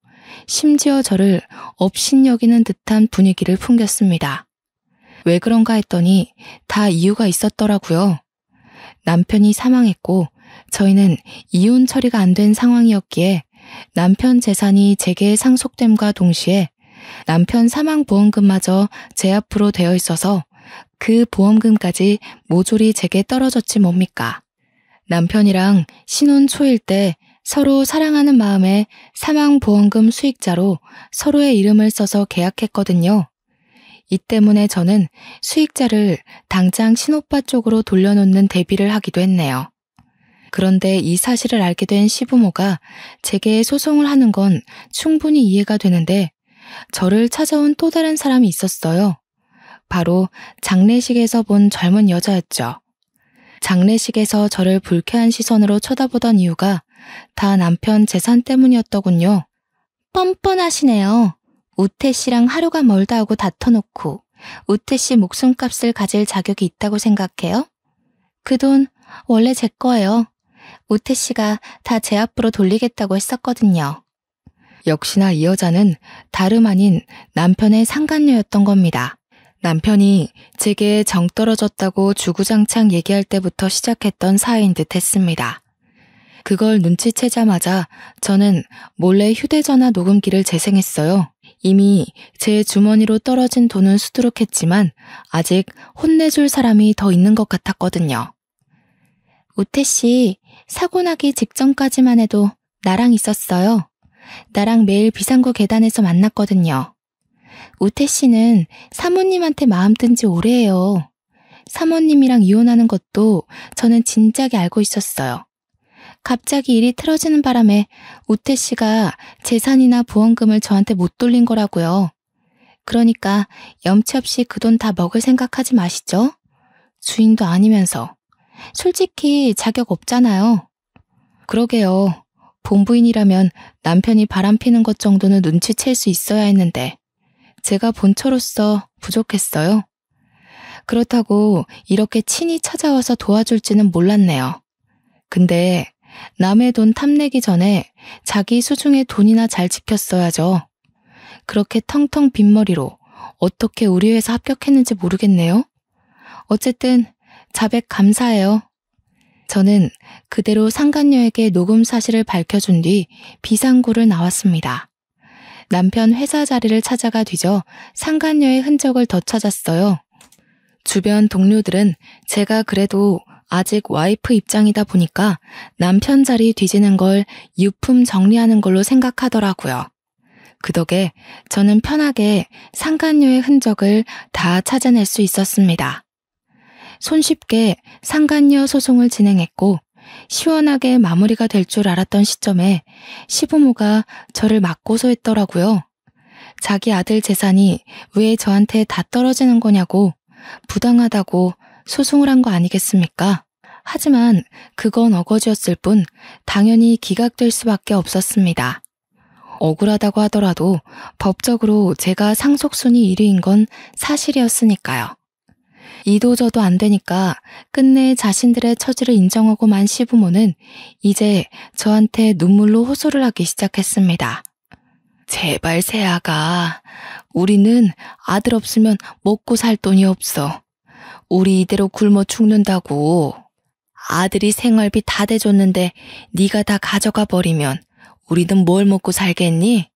심지어 저를 업신여기는 듯한 분위기를 풍겼습니다. 왜 그런가 했더니 다 이유가 있었더라고요. 남편이 사망했고 저희는 이혼 처리가 안 된 상황이었기에 남편 재산이 제게 상속됨과 동시에 남편 사망보험금마저 제 앞으로 되어 있어서 그 보험금까지 모조리 제게 떨어졌지 뭡니까. 남편이랑 신혼 초일 때 서로 사랑하는 마음에 사망보험금 수익자로 서로의 이름을 써서 계약했거든요. 이 때문에 저는 수익자를 당장 친오빠 쪽으로 돌려놓는 대비를 하기도 했네요. 그런데 이 사실을 알게 된 시부모가 제게 소송을 하는 건 충분히 이해가 되는데 저를 찾아온 또 다른 사람이 있었어요. 바로 장례식에서 본 젊은 여자였죠. 장례식에서 저를 불쾌한 시선으로 쳐다보던 이유가 다 남편 재산 때문이었더군요. 뻔뻔하시네요. 우태 씨랑 하루가 멀다 하고 다퉈놓고 우태 씨 목숨값을 가질 자격이 있다고 생각해요? 그 돈 원래 제 거예요. 우태 씨가 다 제 앞으로 돌리겠다고 했었거든요. 역시나 이 여자는 다름 아닌 남편의 상간녀였던 겁니다. 남편이 제게 정 떨어졌다고 주구장창 얘기할 때부터 시작했던 사이인 듯 했습니다. 그걸 눈치채자마자 저는 몰래 휴대전화 녹음기를 재생했어요. 이미 제 주머니로 떨어진 돈은 수두룩했지만 아직 혼내줄 사람이 더 있는 것 같았거든요. 우태 씨, 사고 나기 직전까지만 해도 나랑 있었어요. 나랑 매일 비상구 계단에서 만났거든요. 우태 씨는 사모님한테 마음 뜬 지 오래예요. 사모님이랑 이혼하는 것도 저는 진작에 알고 있었어요. 갑자기 일이 틀어지는 바람에 우태 씨가 재산이나 보험금을 저한테 못 돌린 거라고요. 그러니까 염치 없이 그 돈 다 먹을 생각하지 마시죠. 주인도 아니면서. 솔직히 자격 없잖아요. 그러게요. 본부인이라면 남편이 바람피는 것 정도는 눈치챌 수 있어야 했는데 제가 본처로서 부족했어요. 그렇다고 이렇게 친히 찾아와서 도와줄지는 몰랐네요. 근데 남의 돈 탐내기 전에 자기 수중에 돈이나 잘 지켰어야죠. 그렇게 텅텅 빈머리로 어떻게 우리 회사 합격했는지 모르겠네요. 어쨌든 자백 감사해요. 저는 그대로 상간녀에게 녹음 사실을 밝혀준 뒤 비상구를 나왔습니다. 남편 회사 자리를 찾아가 뒤져 상간녀의 흔적을 더 찾았어요. 주변 동료들은 제가 그래도 아직 와이프 입장이다 보니까 남편 자리 뒤지는 걸 유품 정리하는 걸로 생각하더라고요. 그 덕에 저는 편하게 상간녀의 흔적을 다 찾아낼 수 있었습니다. 손쉽게 상간녀 소송을 진행했고 시원하게 마무리가 될 줄 알았던 시점에 시부모가 저를 맞고소했더라고요. 자기 아들 재산이 왜 저한테 다 떨어지는 거냐고 부당하다고 소송을 한 거 아니겠습니까? 하지만 그건 어거지였을 뿐 당연히 기각될 수밖에 없었습니다. 억울하다고 하더라도 법적으로 제가 상속순위 1위인 건 사실이었으니까요. 이도저도 안 되니까 끝내 자신들의 처지를 인정하고 만 시부모는 이제 저한테 눈물로 호소를 하기 시작했습니다. 제발 새아가, 우리는 아들 없으면 먹고 살 돈이 없어. 우리 이대로 굶어 죽는다고. 아들이 생활비 다 대줬는데 네가 다 가져가 버리면 우리는 뭘 먹고 살겠니?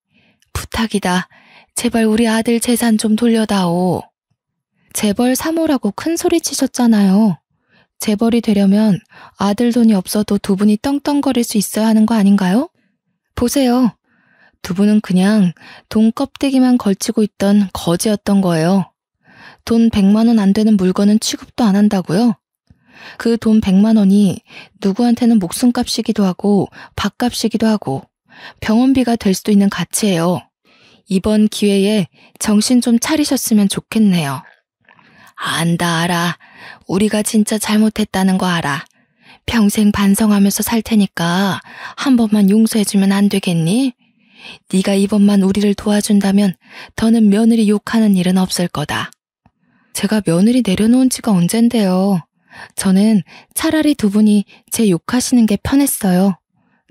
부탁이다. 제발 우리 아들 재산 좀 돌려다오. 재벌 3호라고 큰 소리 치셨잖아요. 재벌이 되려면 아들 돈이 없어도 두 분이 떵떵거릴 수 있어야 하는 거 아닌가요? 보세요. 두 분은 그냥 돈 껍데기만 걸치고 있던 거지였던 거예요. 돈 100만 원 안 되는 물건은 취급도 안 한다고요? 그 돈 100만 원이 누구한테는 목숨값이기도 하고 밥값이기도 하고 병원비가 될 수도 있는 가치예요. 이번 기회에 정신 좀 차리셨으면 좋겠네요. 안다 알아. 우리가 진짜 잘못했다는 거 알아. 평생 반성하면서 살 테니까 한 번만 용서해주면 안 되겠니? 네가 이번만 우리를 도와준다면 더는 며느리 욕하는 일은 없을 거다. 제가 며느리 내려놓은 지가 언젠데요. 저는 차라리 두 분이 제 욕하시는 게 편했어요.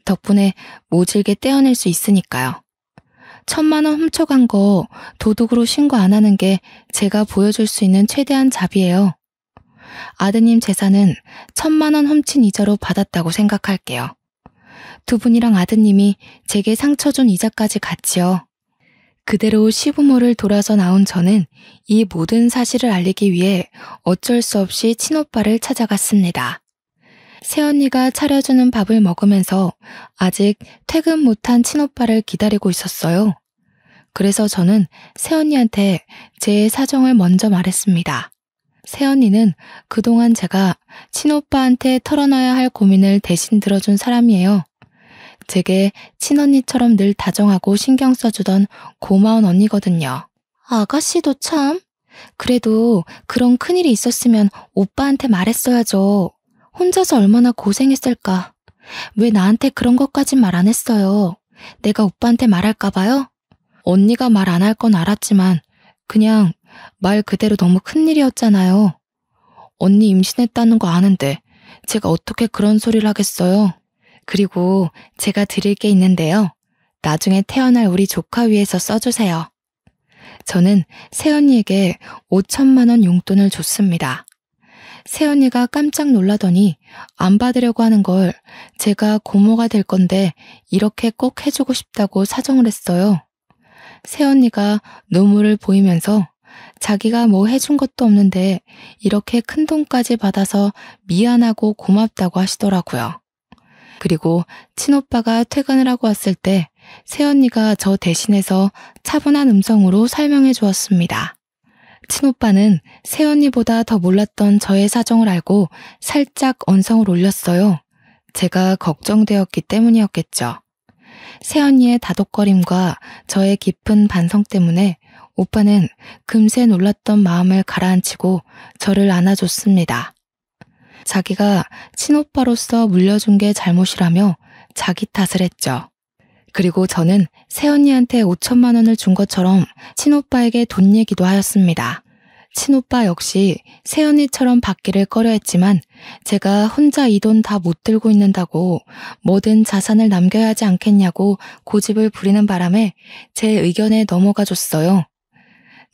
덕분에 모질게 떼어낼 수 있으니까요. 1,000만 원 훔쳐간 거 도둑으로 신고 안 하는 게 제가 보여줄 수 있는 최대한 자비예요. 아드님 재산은 1,000만 원 훔친 이자로 받았다고 생각할게요. 두 분이랑 아드님이 제게 상처 준 이자까지 같이요. 그대로 시부모를 돌아서 나온 저는 이 모든 사실을 알리기 위해 어쩔 수 없이 친오빠를 찾아갔습니다. 새언니가 차려주는 밥을 먹으면서 아직 퇴근 못한 친오빠를 기다리고 있었어요. 그래서 저는 새언니한테 제 사정을 먼저 말했습니다. 새언니는 그동안 제가 친오빠한테 털어놔야 할 고민을 대신 들어준 사람이에요. 제게 친언니처럼 늘 다정하고 신경 써주던 고마운 언니거든요. 아가씨도 참. 그래도 그런 큰일이 있었으면 오빠한테 말했어야죠. 혼자서 얼마나 고생했을까. 왜 나한테 그런 것까진 말 안 했어요. 내가 오빠한테 말할까 봐요? 언니가 말 안 할 건 알았지만 그냥 말 그대로 너무 큰일이었잖아요. 언니 임신했다는 거 아는데 제가 어떻게 그런 소리를 하겠어요. 그리고 제가 드릴 게 있는데요. 나중에 태어날 우리 조카 위해서 써주세요. 저는 새언니에게 5,000만 원 용돈을 줬습니다. 새언니가 깜짝 놀라더니 안 받으려고 하는 걸 제가 고모가 될 건데 이렇게 꼭 해주고 싶다고 사정을 했어요. 새언니가 눈물을 보이면서 자기가 뭐 해준 것도 없는데 이렇게 큰 돈까지 받아서 미안하고 고맙다고 하시더라고요. 그리고 친오빠가 퇴근을 하고 왔을 때 새언니가 저 대신해서 차분한 음성으로 설명해 주었습니다. 친오빠는 새언니보다 더 몰랐던 저의 사정을 알고 살짝 언성을 올렸어요. 제가 걱정되었기 때문이었겠죠. 새언니의 다독거림과 저의 깊은 반성 때문에 오빠는 금세 놀랐던 마음을 가라앉히고 저를 안아줬습니다. 자기가 친오빠로서 물려준 게 잘못이라며 자기 탓을 했죠. 그리고 저는 새언니한테 5,000만 원을 준 것처럼 친오빠에게 돈 얘기도 하였습니다. 친오빠 역시 새언니처럼 받기를 꺼려했지만 제가 혼자 이 돈 다 못 들고 있는다고 뭐든 자산을 남겨야 하지 않겠냐고 고집을 부리는 바람에 제 의견에 넘어가 줬어요.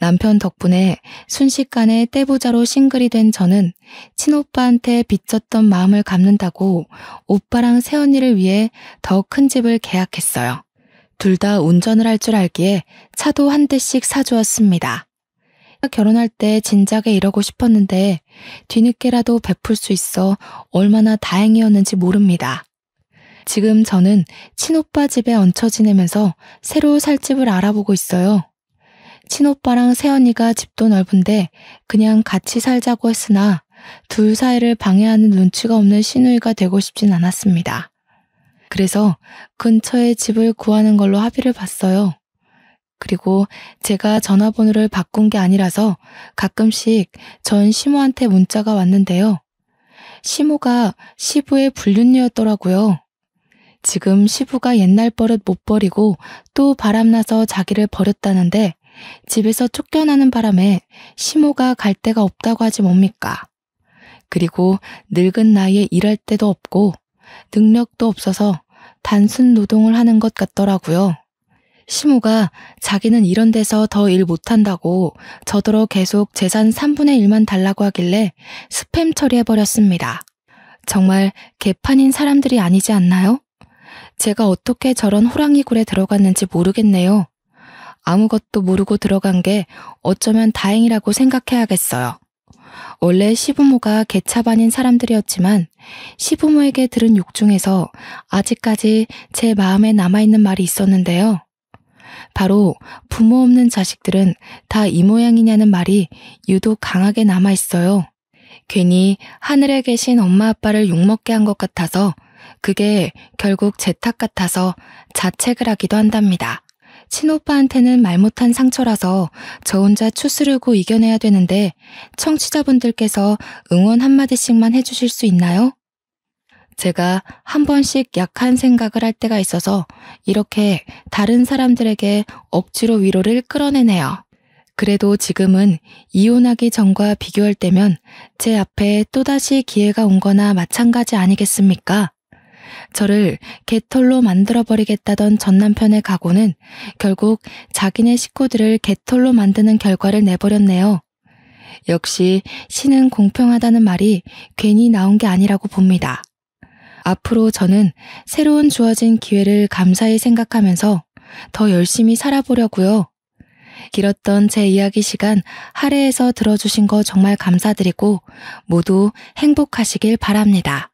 남편 덕분에 순식간에 떼부자로 싱글이 된 저는 친오빠한테 빚졌던 마음을 갚는다고 오빠랑 새언니를 위해 더 큰 집을 계약했어요. 둘 다 운전을 할 줄 알기에 차도 한 대씩 사주었습니다. 결혼할 때 진작에 이러고 싶었는데 뒤늦게라도 베풀 수 있어 얼마나 다행이었는지 모릅니다. 지금 저는 친오빠 집에 얹혀 지내면서 새로 살 집을 알아보고 있어요. 친오빠랑 새언니가 집도 넓은데 그냥 같이 살자고 했으나 둘 사이를 방해하는 눈치가 없는 시누이가 되고 싶진 않았습니다. 그래서 근처에 집을 구하는 걸로 합의를 봤어요. 그리고 제가 전화번호를 바꾼 게 아니라서 가끔씩 전 시모한테 문자가 왔는데요. 시모가 시부의 불륜녀였더라고요. 지금 시부가 옛날 버릇 못 버리고 또 바람나서 자기를 버렸다는데 집에서 쫓겨나는 바람에 시모가 갈 데가 없다고 하지 뭡니까? 그리고 늙은 나이에 일할 데도 없고 능력도 없어서 단순 노동을 하는 것 같더라고요. 시모가 자기는 이런 데서 더 일 못한다고 저더러 계속 재산 3분의 1만 달라고 하길래 스팸 처리해버렸습니다. 정말 개판인 사람들이 아니지 않나요? 제가 어떻게 저런 호랑이 굴에 들어갔는지 모르겠네요. 아무것도 모르고 들어간 게 어쩌면 다행이라고 생각해야겠어요. 원래 시부모가 개차반인 사람들이었지만 시부모에게 들은 욕 중에서 아직까지 제 마음에 남아있는 말이 있었는데요. 바로 부모 없는 자식들은 다 이 모양이냐는 말이 유독 강하게 남아있어요. 괜히 하늘에 계신 엄마 아빠를 욕먹게 한 것 같아서 그게 결국 제 탓 같아서 자책을 하기도 한답니다. 친오빠한테는 말 못한 상처라서 저 혼자 추스르고 이겨내야 되는데 청취자분들께서 응원 한마디씩만 해주실 수 있나요? 제가 한 번씩 약한 생각을 할 때가 있어서 이렇게 다른 사람들에게 억지로 위로를 끌어내네요. 그래도 지금은 이혼하기 전과 비교할 때면 제 앞에 또다시 기회가 온 거나 마찬가지 아니겠습니까? 저를 개털로 만들어버리겠다던 전 남편의 각오는 결국 자기네 식구들을 개털로 만드는 결과를 내버렸네요. 역시 신은 공평하다는 말이 괜히 나온 게 아니라고 봅니다. 앞으로 저는 새로운 주어진 기회를 감사히 생각하면서 더 열심히 살아보려고요. 길었던 제 이야기 시간 할애해서 들어주신 거 정말 감사드리고 모두 행복하시길 바랍니다.